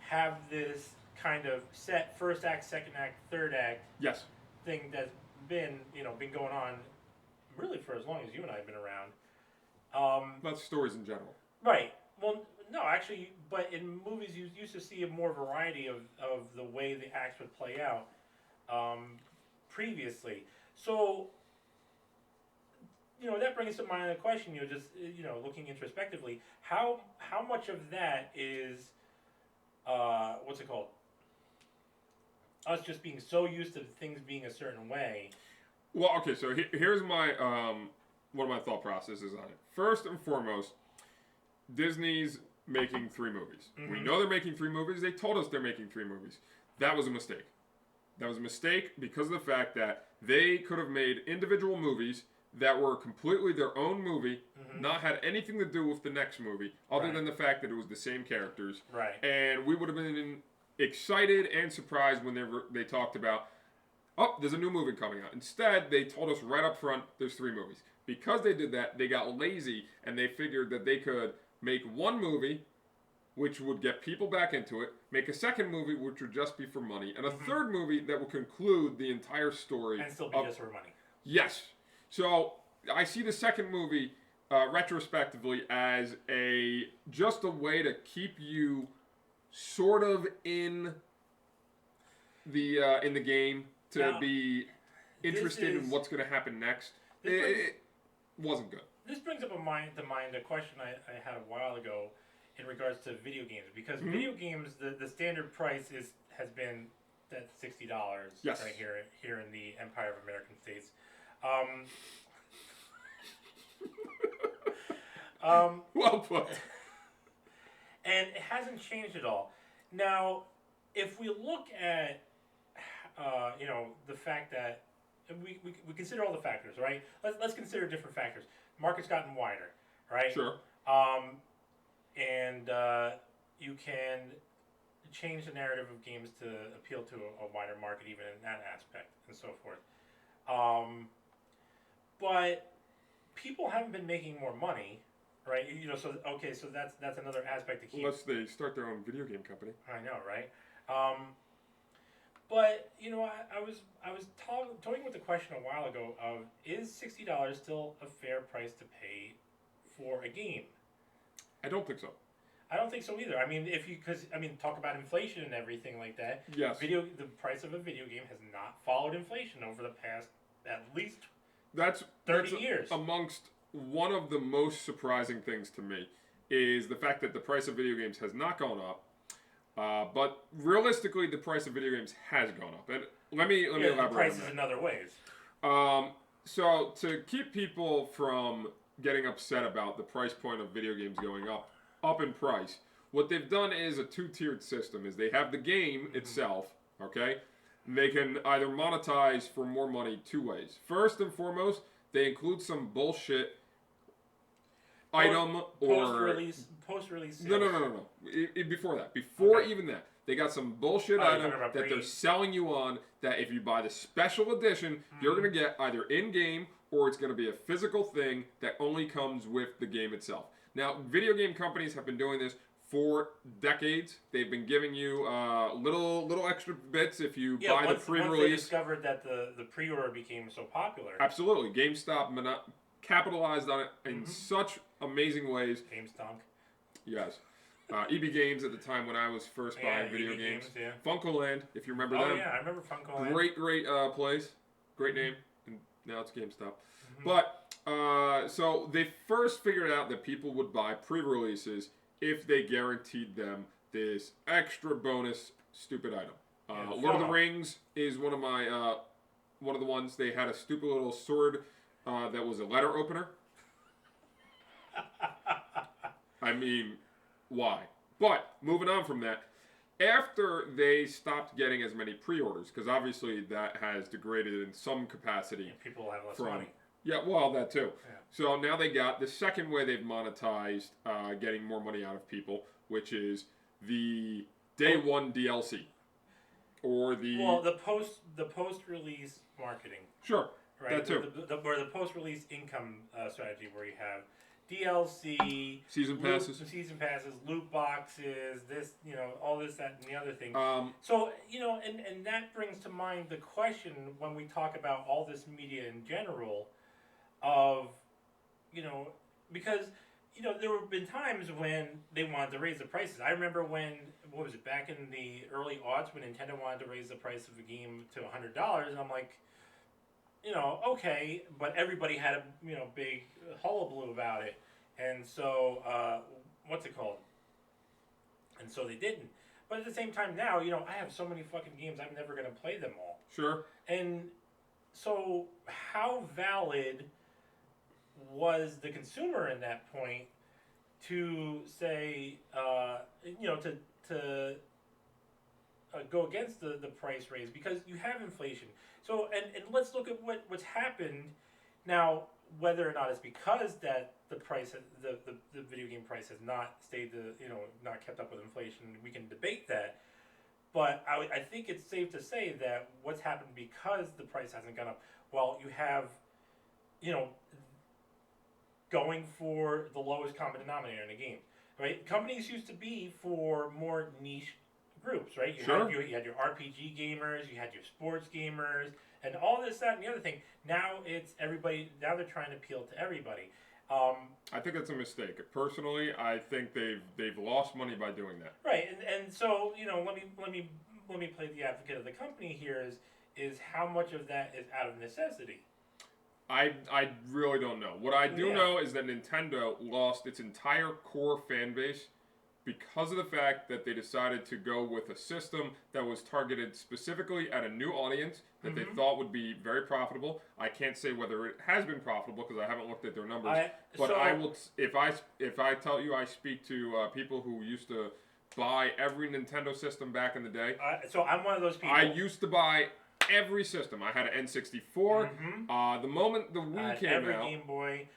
have this kind of set first act, second act, third act Yes. thing that's been, you know, been going on really for as long as you and I have been around. About stories in general. Right. Well, no, actually, but in movies you used to see a more variety of the way the acts would play out previously. So, you know, that brings to mind the question, you know, just, you know, looking introspectively, how much of that is, what's it called? Us just being so used to things being a certain way. Well, okay, so here's my, one of my thought processes on it. First and foremost, Disney's making 3 movies. Mm-hmm. We know they're making 3 movies. They told us they're making 3 movies. That was a mistake. That was a mistake because of the fact that they could have made individual movies that were completely their own movie, not had anything to do with the next movie, other than the fact that it was the same characters. Right. And we would have been excited and surprised when they talked about, oh, there's a new movie coming out. Instead, they told us right up front, there's 3 movies. Because they did that, they got lazy, and they figured that they could make one movie, which would get people back into it, make a second movie, which would just be for money, and a third movie that would conclude the entire story. And still be just for money. Yes. So, I see the second movie, retrospectively, as just a way to keep you sort of in the game, to now, be interested in what's going to happen next. It wasn't good. This brings up to mind a question I had a while ago in regards to video games, because video games, the standard price has been that $60 right here in the Empire of American States. Well put. And it hasn't changed at all. Now, if we look at you know, the fact that we consider all the factors, right? Let's consider different factors. Market's gotten wider, right? Sure. And you can change the narrative of games to appeal to a wider market, even in that aspect, and so forth. But people haven't been making more money, right? You know, so okay, so that's another aspect to keep. Unless they start their own video game company. I know, right? But you know, I was toying with the question a while ago of, is $60 still a fair price to pay for a game? I don't think so. I don't think so either. I mean, talk about inflation and everything like that. Yes. The price of a video game has not followed inflation over the past at least 30 years. Amongst one of the most surprising things to me is the fact that the price of video games has not gone up. But realistically, the price of video games has gone up. And let me elaborate the prices on that. in other ways. So to keep people from getting upset about the price point of video games going up in price, what they've done is a 2-tiered system. Is they have the game itself, okay? And they can either monetize for more money 2 ways. First and foremost, they include some bullshit item or post-release sales. No. Before even that, they got some bullshit item that they're selling you on, that if you buy the special edition, you're going to get either in-game or it's going to be a physical thing that only comes with the game itself. Now, video game companies have been doing this for decades. They've been giving you little extra bits if you buy the pre-release. Once they discovered that the pre-order became so popular. Absolutely. GameStop capitalized on it in such amazing ways. GameStonk. Yes. EB Games at the time when I was first buying video EB games. Yeah. Funkoland, if you remember them. Oh yeah, I remember Funkoland. Great place. Great name. And now it's GameStop. But, so they first figured out that people would buy pre-releases if they guaranteed them this extra bonus stupid item. Lord of the Rings is one of the ones. They had a stupid little sword that was a letter opener. I mean, why? But moving on from that, after they stopped getting as many pre-orders, because obviously that has degraded in some capacity. Yeah, people have less money. Yeah, well, that too. Yeah. So now they got the second way they've monetized getting more money out of people, which is the day one DLC. or the post release marketing. Sure, right? That too. Or the post release income strategy where you have DLC, season passes, loot boxes, this, all this, that, and the other thing. So, and that brings to mind the question when we talk about all this media in general of, because, there have been times when they wanted to raise the prices. I remember when, back in the early aughts when Nintendo wanted to raise the price of a game to $100, and I'm like, okay, but everybody had a big hullabaloo about it, and so what's it called? And so they didn't. But at the same time, now I have so many fucking games, I'm never gonna play them all. Sure. And so, how valid was the consumer in that point to say, to go against the price raise, because you have inflation. So and let's look at what's happened now. Whether or not it's because that the price, the video game price has not stayed not kept up with inflation, we can debate that. But I think it's safe to say that what's happened because the price hasn't gone up. Well, you have, going for the lowest common denominator in a game, right? Companies used to be for more niche groups, right? You had your RPG gamers, you had your sports gamers, and all this, that, and the other thing. Now it's everybody. Now they're trying to appeal to everybody. I think that's a mistake. Personally, I think they've lost money by doing that. Right, and so let me play the advocate of the company here. Is how much of that is out of necessity? I really don't know. What I do know is that Nintendo lost its entire core fan base because of the fact that they decided to go with a system that was targeted specifically at a new audience that they thought would be very profitable. I can't say whether it has been profitable because I haven't looked at their numbers. I will, if I tell you I speak to people who used to buy every Nintendo system back in the day. So I'm one of those people. I used to buy every system. I had an N64. The moment the Wii came out, every Game Boy.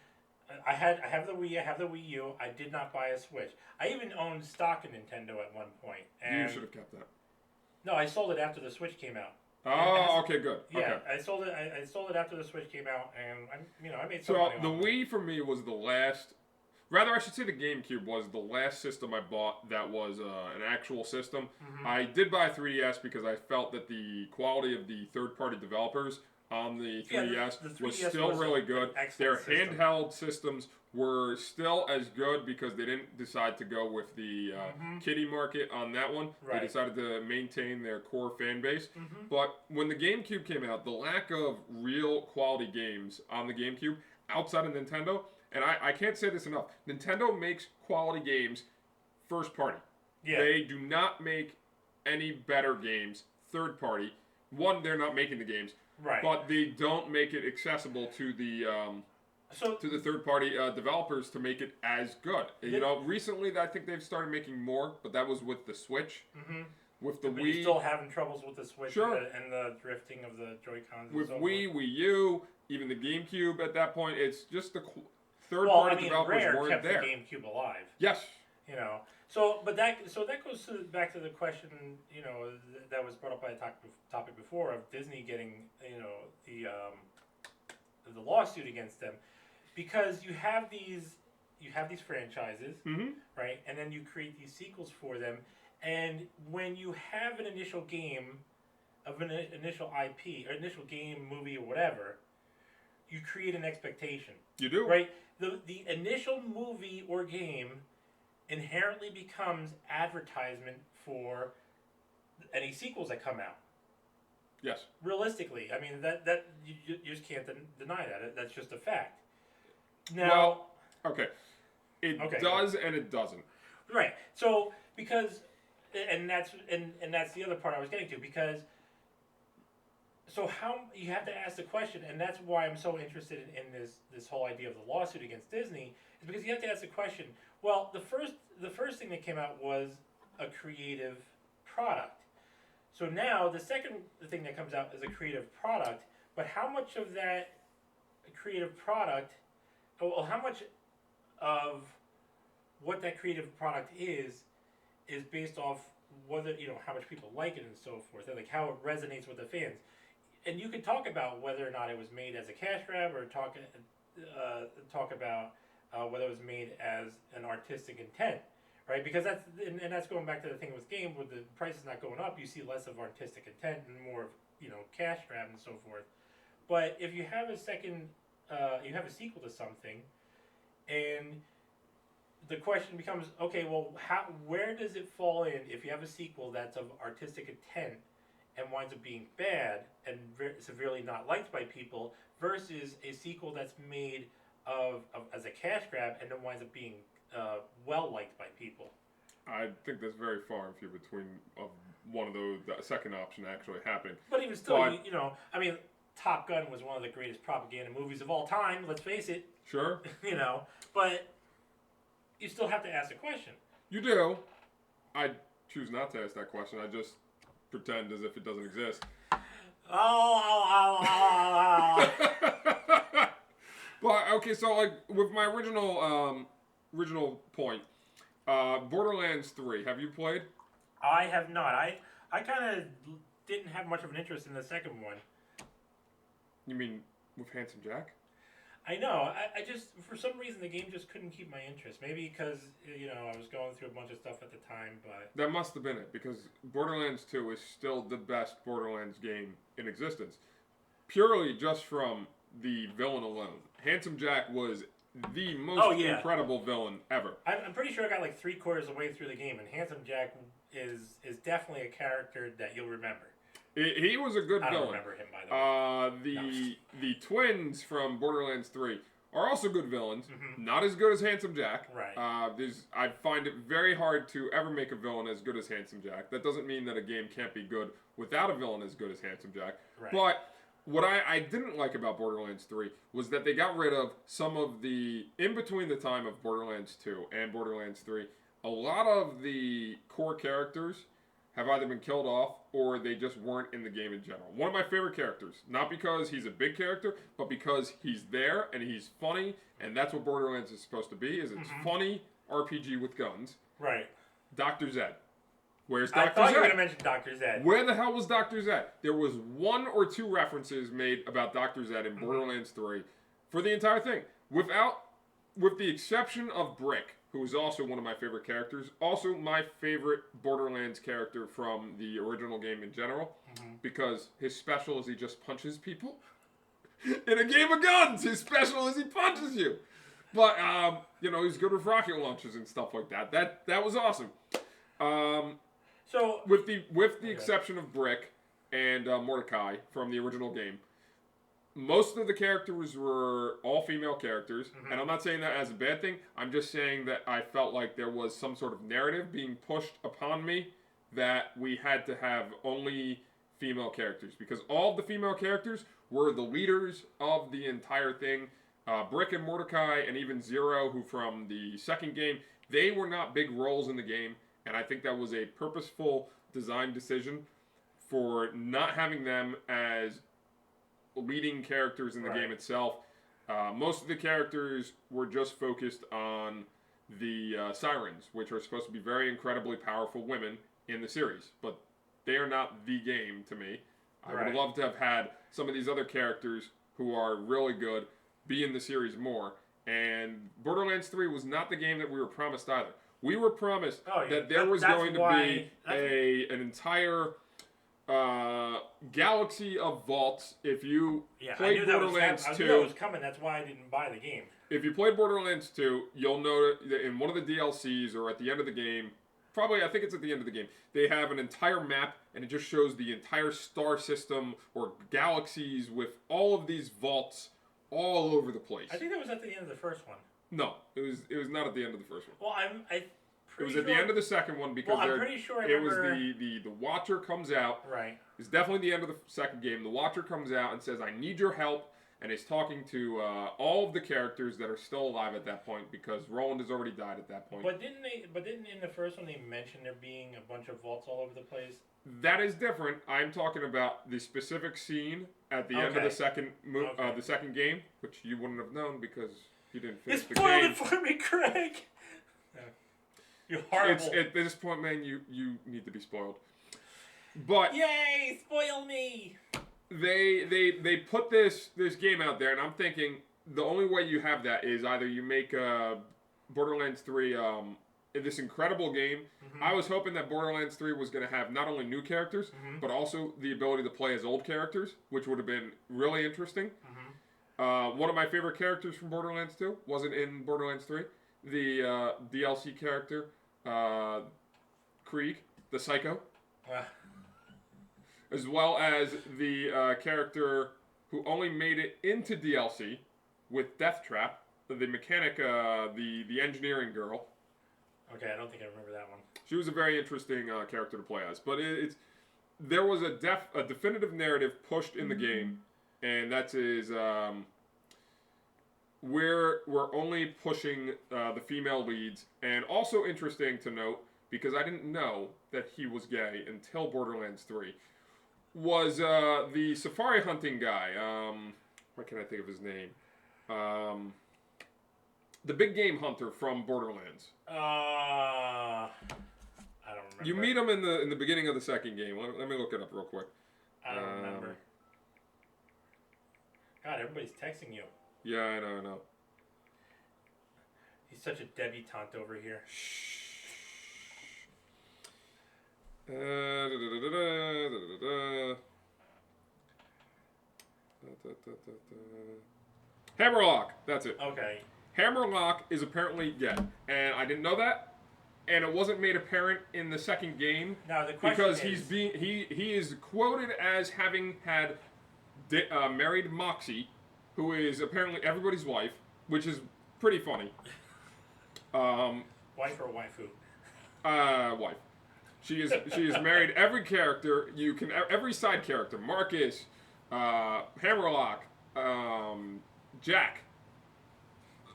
I have the Wii. I have the Wii U. I did not buy a Switch. I even owned stock in Nintendo at one point. And you should have kept that. No, I sold it after the Switch came out. Oh, okay, good. Yeah, okay. I sold it. I sold it after the Switch came out, and I made So some money. the Wii for me was the last. Rather, I should say the GameCube was the last system I bought that was an actual system. I did buy a 3DS because I felt that the quality of the third-party developers on the 3DS, the 3DS was still really good. Their handheld systems were still as good because they didn't decide to go with the kiddie market on that one. Right. They decided to maintain their core fan base. But when the GameCube came out, the lack of real quality games on the GameCube outside of Nintendo, and I can't say this enough, Nintendo makes quality games first party. Yeah. They do not make any better games third party. One, they're not making the games. Right. But they don't make it accessible to the third-party developers to make it as good. Recently I think they've started making more, but that was with the Switch. With the but Wii, you're still having troubles with the Switch Sure. and the drifting of the Joy-Cons. With and so Wii, forth. Wii U, even the GameCube at that point, it's just the third-party developers Rare weren't kept there. the GameCube alive. Yes. So that goes back to the question, that was brought up by the topic before of Disney getting, the lawsuit against them, because you have these franchises, right, and then you create these sequels for them, and when you have an initial game of an initial IP or initial game, movie, or whatever, you create an expectation. You do. Right. The initial movie or game inherently becomes advertisement for any sequels that come out. Yes. Realistically, I mean that you just can't deny that. That's just a fact. Now, Well, okay. It does and it doesn't. Right. So because, and that's the other part I was getting to, because. So how you have to ask the question, and that's why I'm so interested in this whole idea of the lawsuit against Disney, is because you have to ask the question. Well, the first thing that came out was a creative product. So now the second thing that comes out is a creative product, but how much of that creative product, well, how much of what that creative product is is based off whether how much people like it and so forth, and like how it resonates with the fans. And you could talk about whether or not it was made as a cash grab, or talk about whether it was made as an artistic intent, right? Because that's going back to the thing with game, with the prices not going up, you see less of artistic intent and more of cash grab and so forth. But if you have a sequel to something, and the question becomes, okay, well, where does it fall in if you have a sequel that's of artistic intent and winds up being bad and severely not liked by people, versus a sequel that's made of as a cash grab and then winds up being well liked by people? I think that's very far and few between of one of those, the second option actually happening. But even still, I mean, Top Gun was one of the greatest propaganda movies of all time, let's face it. Sure. But you still have to ask a question. You do. I choose not to ask that question. I just pretend as if it doesn't exist. But okay, so like with my original point, Borderlands 3. Have you played? I have not. I kind of didn't have much of an interest in the second one. You mean with Handsome Jack? I know. I just, for some reason, the game just couldn't keep my interest. Maybe because, I was going through a bunch of stuff at the time, but... That must have been it, because Borderlands 2 is still the best Borderlands game in existence. Purely just from the villain alone. Handsome Jack was the most incredible villain ever. I'm pretty sure I got like 3/4 of the way through the game, and Handsome Jack is definitely a character that you'll remember. He was a good villain. I don't remember him, by the way. The twins from Borderlands 3 are also good villains. Mm-hmm. Not as good as Handsome Jack. Right. I find it very hard to ever make a villain as good as Handsome Jack. That doesn't mean that a game can't be good without a villain as good as Handsome Jack. Right. But what I didn't like about Borderlands 3 was that they got rid of some of the... In between the time of Borderlands 2 and Borderlands 3, a lot of the core characters have either been killed off or they just weren't in the game in general. One of my favorite characters, not because he's a big character, but because he's there and he's funny, and that's what Borderlands is supposed to be, is it's funny RPG with guns. Right. Dr. Zed. Where's Dr. Zed? I thought you were going to mention Dr. Zed. Where the hell was Dr. Zed? There was 1 or 2 references made about Dr. Zed in Borderlands 3 for the entire thing. With the exception of Brick, who is also one of my favorite characters. Also my favorite Borderlands character from the original game in general. Because his special is he just punches people. In a game of guns, his special is he punches you. But, he's good with rocket launchers and stuff like that. That was awesome. So with the exception of Brick and Mordecai from the original game, most of the characters were all female characters, and I'm not saying that as a bad thing. I'm just saying that I felt like there was some sort of narrative being pushed upon me that we had to have only female characters, because all of the female characters were the leaders of the entire thing. Brick and Mordecai and even Zero, who from the second game, they were not big roles in the game, and I think that was a purposeful design decision for not having them as leading characters in the game itself. Most of the characters were just focused on the Sirens, which are supposed to be very incredibly powerful women in the series, but they are not the game to me. I would love to have had some of these other characters who are really good be in the series more, and Borderlands 3 was not the game that we were promised either. We were promised that there was going to be an entire galaxy of vaults. If you played Borderlands 2, I knew that was coming. That's why I didn't buy the game. If you played Borderlands 2, you'll know that in one of the DLCs or at the end of the game, probably I think it's at the end of the game, they have an entire map and it just shows the entire star system or galaxies with all of these vaults all over the place. I think that was at the end of the first one. No, it was not at the end of the first one. Well, It was at the end of the second one because I'm pretty sure it was the Watcher comes out. Right. It's definitely the end of the second game. The Watcher comes out and says, "I need your help," and is talking to all of the characters that are still alive at that point because Roland has already died at that point. But didn't in the first one they mention there being a bunch of vaults all over the place? That is different. I'm talking about the specific scene at the end of the second game, which you wouldn't have known because you didn't finish the game. You spoiled it for me, Craig. You're horrible. It's at this point, man. You need to be spoiled. But yay, spoil me. They put this game out there, and I'm thinking the only way you have that is either you make Borderlands 3 this incredible game. Mm-hmm. I was hoping that Borderlands 3 was going to have not only new characters, mm-hmm. but also the ability to play as old characters, which would have been really interesting. Mm-hmm. One of my favorite characters from Borderlands 2 wasn't in Borderlands 3. The DLC character, Krieg, the Psycho. As well as the character who only made it into DLC with Deathtrap, the mechanic, the engineering girl. Okay, I don't think I remember that one. She was a very interesting character to play as, but there was a definitive narrative pushed in the game, and that is we're only pushing the female leads, and also interesting to note, because I didn't know that he was gay until Borderlands 3, was the safari hunting guy. What can I think of his name? The big game hunter from Borderlands. I don't remember. You meet him in the beginning of the second game. Let me look it up real quick. I don't remember. God, everybody's texting you. Yeah, I know. He's such a debutante over here. Hammerlock, that's it. Okay. Hammerlock is apparently gay, and I didn't know that, and it wasn't made apparent in the second game. Now the question because is, he is quoted as having had married Moxie, who is apparently everybody's wife, which is pretty funny. Wife or waifu? Wife. She is married every character every side character, Marcus, Hammerlock, Jack.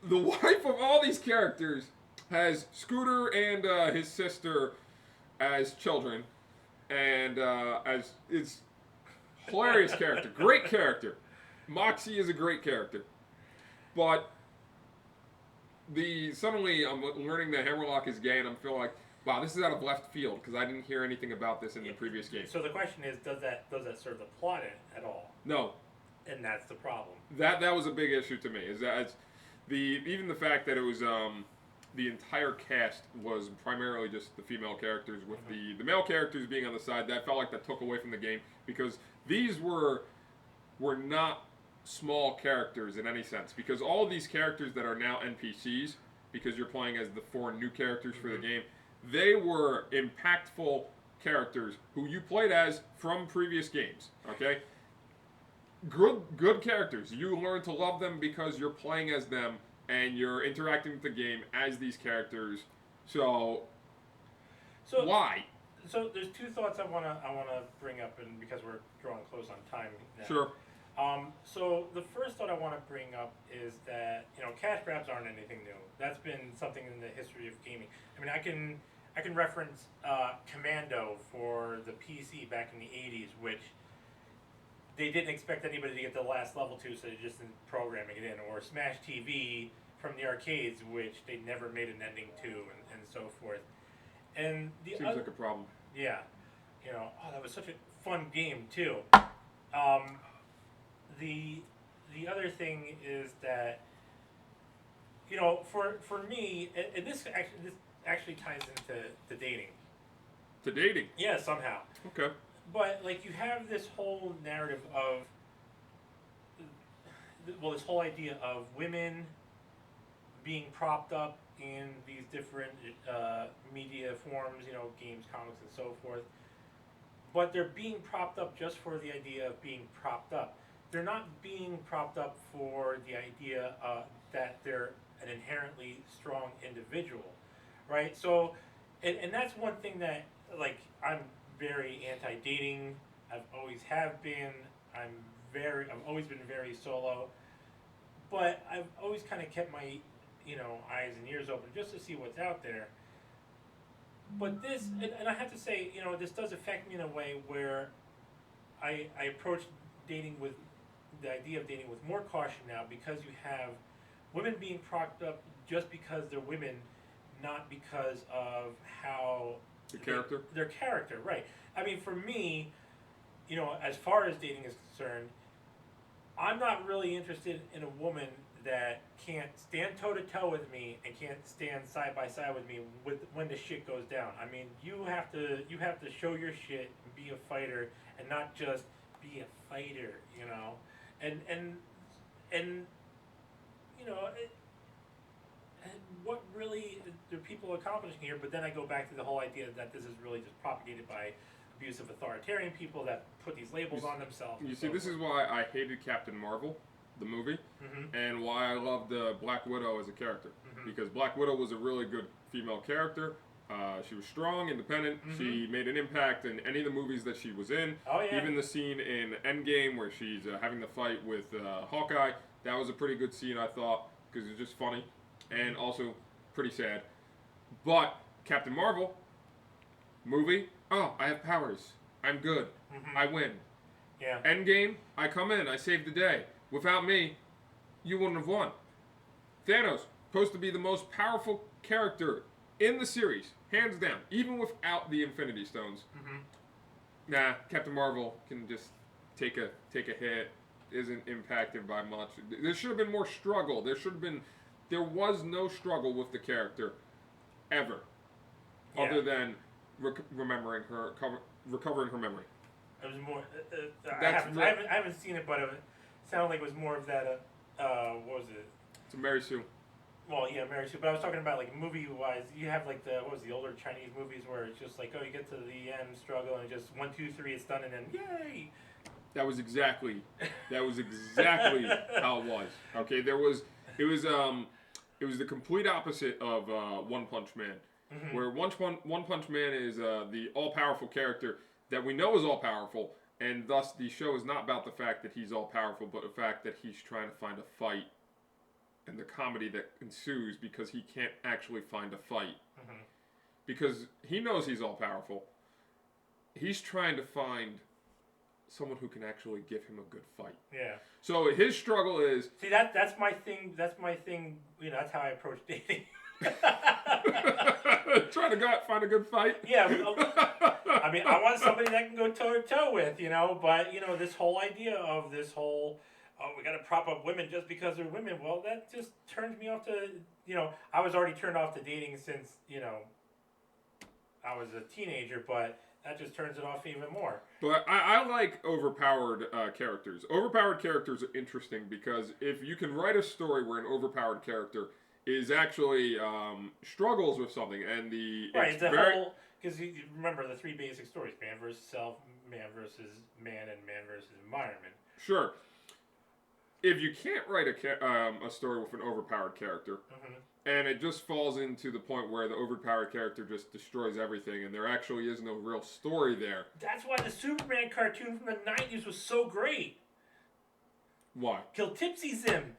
The wife of all these characters has Scooter and his sister as children, and as it's hilarious character, great character. Moxie is a great character, but suddenly I'm learning that Hammerlock is gay, and I'm feeling like, wow, this is out of left field because I didn't hear anything about this in the previous game. So the question is, does that serve the plot at all? No, and that's the problem. That was a big issue to me. Is that even the fact that it was the entire cast was primarily just the female characters, with the male characters being on the side. That felt like that took away from the game, because these were not small characters in any sense, because all of these characters that are now NPCs, because you're playing as the 4 new characters for the game, they were impactful characters who you played as from previous games. Okay, good characters. You learn to love them because you're playing as them and you're interacting with the game as these characters. So why? So there's 2 thoughts I wanna bring up, and because we're drawing close on time now. Sure. So the first thought I want to bring up is that, cash grabs aren't anything new. That's been something in the history of gaming. I mean, I can reference Commando for the PC back in the 80s, which they didn't expect anybody to get the last level to, so they just didn't programming it in. Or Smash TV from the arcades, which they never made an ending to, and so forth. And seems like a problem. Yeah, that was such a fun game too. The other thing is that, for me, and this actually ties into dating. To dating? Yeah, somehow. Okay. But you have this whole narrative of, this whole idea of women being propped up in these different media forms, games, comics, and so forth. But they're being propped up just for the idea of being propped up. They're not being propped up for the idea that they're an inherently strong individual, right? So, and that's one thing that, I'm very anti-dating. I've always have been. I've always been very solo. But I've always kind of kept my, eyes and ears open just to see what's out there. But this, and I have to say, this does affect me in a way where I approach dating with the idea of dating with more caution now, because you have women being propped up just because they're women, not because of how their character, right? I mean, for me, you know, as far as dating is concerned, I'm not really interested in a woman that can't stand toe to toe with me and can't stand side by side with me when the shit goes down. I mean, you have to show your shit and be a fighter and not just be a fighter, you know. And you know, what really are people accomplishing here? But then I go back to the whole idea that this is really just propagated by abusive authoritarian people that put these labels on themselves. You see, this is why I hated Captain Marvel, the movie, and why I loved Black Widow as a character. Because Black Widow was a really good female character. She was strong, independent. She made an impact in any of the movies that she was in. Oh, yeah. Even the scene in Endgame where she's having the fight with Hawkeye, that was a pretty good scene, I thought, because it's just funny and also pretty sad. But Captain Marvel movie, oh, I have powers. I'm good. I win. Yeah. Endgame, I come in. I save the day. Without me, you wouldn't have won. Thanos, supposed to be the most powerful character in the series, hands down, even without the Infinity Stones. Nah, Captain Marvel can just take a hit, isn't impacted by much. There should have been more struggle. There was no struggle with the character, ever, other than recovering her memory. It was more. I haven't seen it, but it sounded like it was more of that. What was it? It's a Mary Sue. Well, yeah, Mary Sue. But I was talking about like movie-wise. You have like the older Chinese movies where it's just like, oh, you get to the end, struggle, and just 1, 2, 3, it's done, and then yay. That was exactly how it was. Okay, it was the complete opposite of One Punch Man, where One Punch Man is the all-powerful character that we know is all-powerful, and thus the show is not about the fact that he's all-powerful, but the fact that he's trying to find a fight, and the comedy that ensues because he can't actually find a fight. Because he knows he's all-powerful. He's trying to find someone who can actually give him a good fight. Yeah. So his struggle is... See, that's my thing. That's my thing. You know, that's how I approach dating. Trying to find a good fight? Yeah. I mean, I want somebody that can go toe-to-toe with, you know, but, you know, this whole idea of this whole... oh, we got to prop up women just because they're women. Well, that just turns me off to, you know, I was already turned off to dating since, you know, I was a teenager, but that just turns it off even more. But I like overpowered characters. Overpowered characters are interesting because if you can write a story where an overpowered character is actually struggles with something and the... Right, it's a whole... Because you remember the 3 basic stories, man versus self, man versus man, and man versus environment. Sure. If you can't write a story with an overpowered character, and it just falls into the point where the overpowered character just destroys everything, and there actually is no real story there. That's why the Superman cartoon from the 90s was so great. Why? Kill Tipsy's him.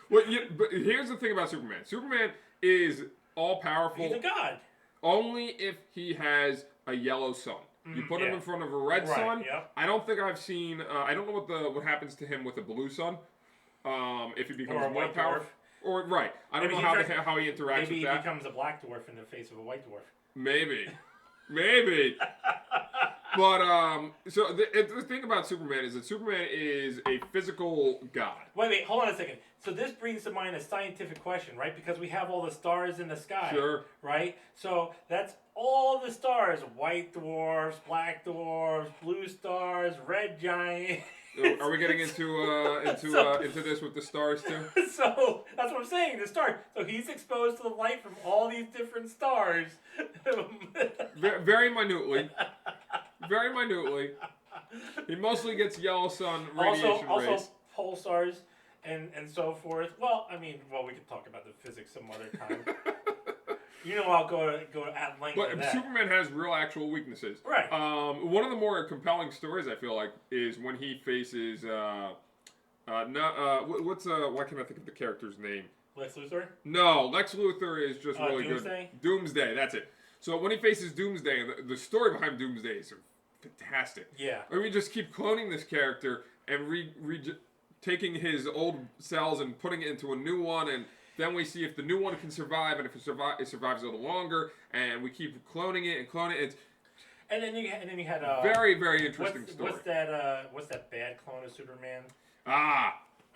Well, but here's the thing about Superman. Superman is all-powerful. He's a god. Only if he has a yellow sun. You put him in front of a red sun. Yep. I don't think I've seen. I don't know what happens to him with a blue sun. If he becomes more powerful, or right. I don't know how he interacts with that. Maybe he becomes a black dwarf in the face of a white dwarf. Maybe. But so the thing about Superman is that Superman is a physical god. Wait, hold on a second. So this brings to mind a scientific question, right? Because we have all the stars in the sky. Sure. Right? So that's all the stars: white dwarfs, black dwarfs, blue stars, red giants. Are we getting into this with the stars too? So that's what I'm saying. The stars. So he's exposed to the light from all these different stars. Very minutely. Very minutely. He mostly gets yellow sun radiation rays. Also pulsars and so forth. Well, I mean, we could talk about the physics some other time. You know, I'll go at length. But Superman has real actual weaknesses. Right. One of the more compelling stories I feel like is when he faces why can't I think of the character's name? Lex Luthor? No, Lex Luthor is just really Doomsday? good. Doomsday, that's it. So when he faces Doomsday, and the story behind Doomsday is fantastic. Yeah. And we just keep cloning this character and taking his old cells and putting it into a new one, and then we see if the new one can survive, and if it survives a little longer, and we keep cloning it and cloning it. And then you had very, very interesting story. What's that bad clone of Superman?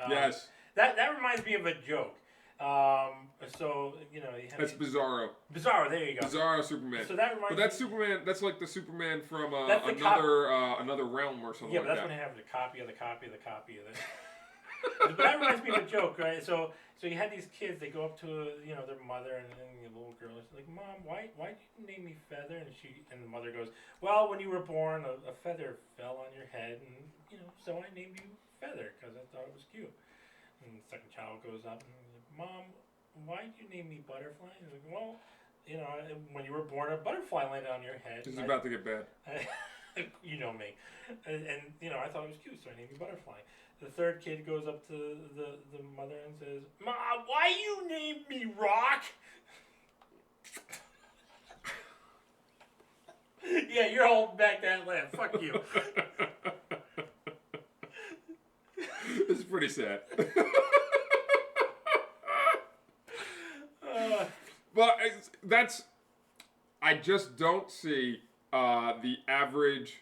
Yes. That reminds me of a joke. So that's Bizarro. Bizarro, there you go. Bizarro Superman. So that reminds. But that's Superman. That's like the Superman from another realm or something. Yeah, but that's when they have the copy of the copy of the copy of the. But that reminds me of a joke, right? So you had these kids. They go up to their mother and the little girl is like, "Mom, why did you name me Feather?" And the mother goes, "Well, when you were born, a feather fell on your head, and so I named you Feather because I thought it was cute." And the second child goes up and he's like, "Mom, why did you name me Butterfly?" And he's like, "Well, when you were born, a butterfly landed on your head." This is about to get bad. You know me. And I thought it was cute, so I named you Butterfly. The third kid goes up to the mother and says, "Mom, why you named me Rock?" Yeah, you're holding back that laugh. Fuck you. This is pretty sad. But I just don't see the average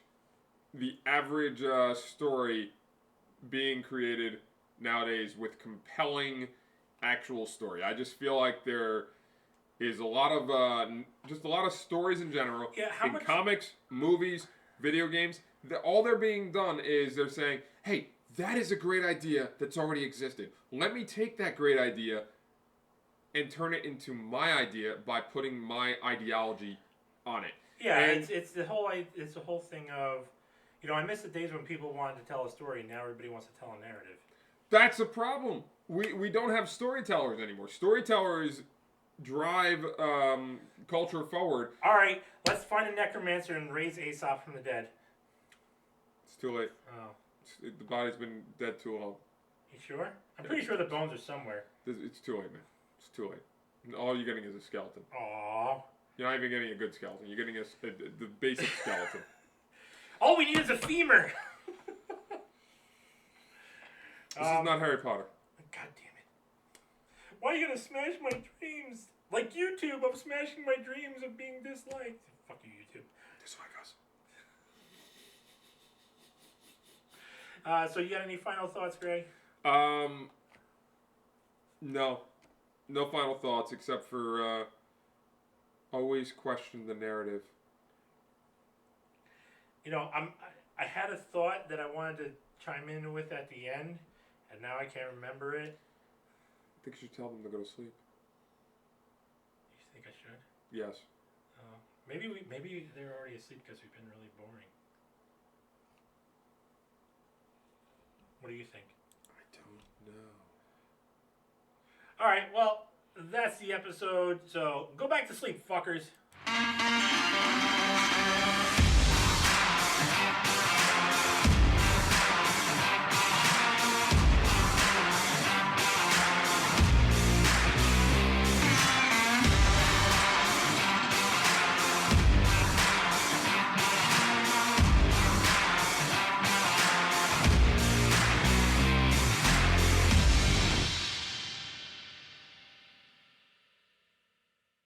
story being created nowadays with compelling actual story. I just feel like there is a lot of stories in general in comics, movies, video games. All they're being done is they're saying, "Hey, that is a great idea that's already existed. Let me take that great idea and turn it into my idea by putting my ideology on it." Yeah, it's the whole thing of, I miss the days when people wanted to tell a story, and now everybody wants to tell a narrative. That's a problem. We don't have storytellers anymore. Storytellers drive culture forward. All right, let's find a necromancer and raise Aesop from the dead. It's too late. Oh. The body's been dead too long. You sure? I'm pretty sure the bones are somewhere. It's too late, man. It's too late. All you're getting is a skeleton. Aww. You're not even getting a good skeleton. You're getting the basic skeleton. All we need is a femur. This is not Harry Potter. God damn it. Why are you going to smash my dreams? Like YouTube, I'm smashing my dreams of being disliked. Fuck you, YouTube. Dislike us. So you got any final thoughts, Greg? No. No final thoughts except for always question the narrative. I had a thought that I wanted to chime in with at the end, and now I can't remember it. I think you should tell them to go to sleep. You think I should? Yes. Maybe they're already asleep because we've been really boring. What do you think? I don't know. All right, well, that's the episode. So go back to sleep, fuckers.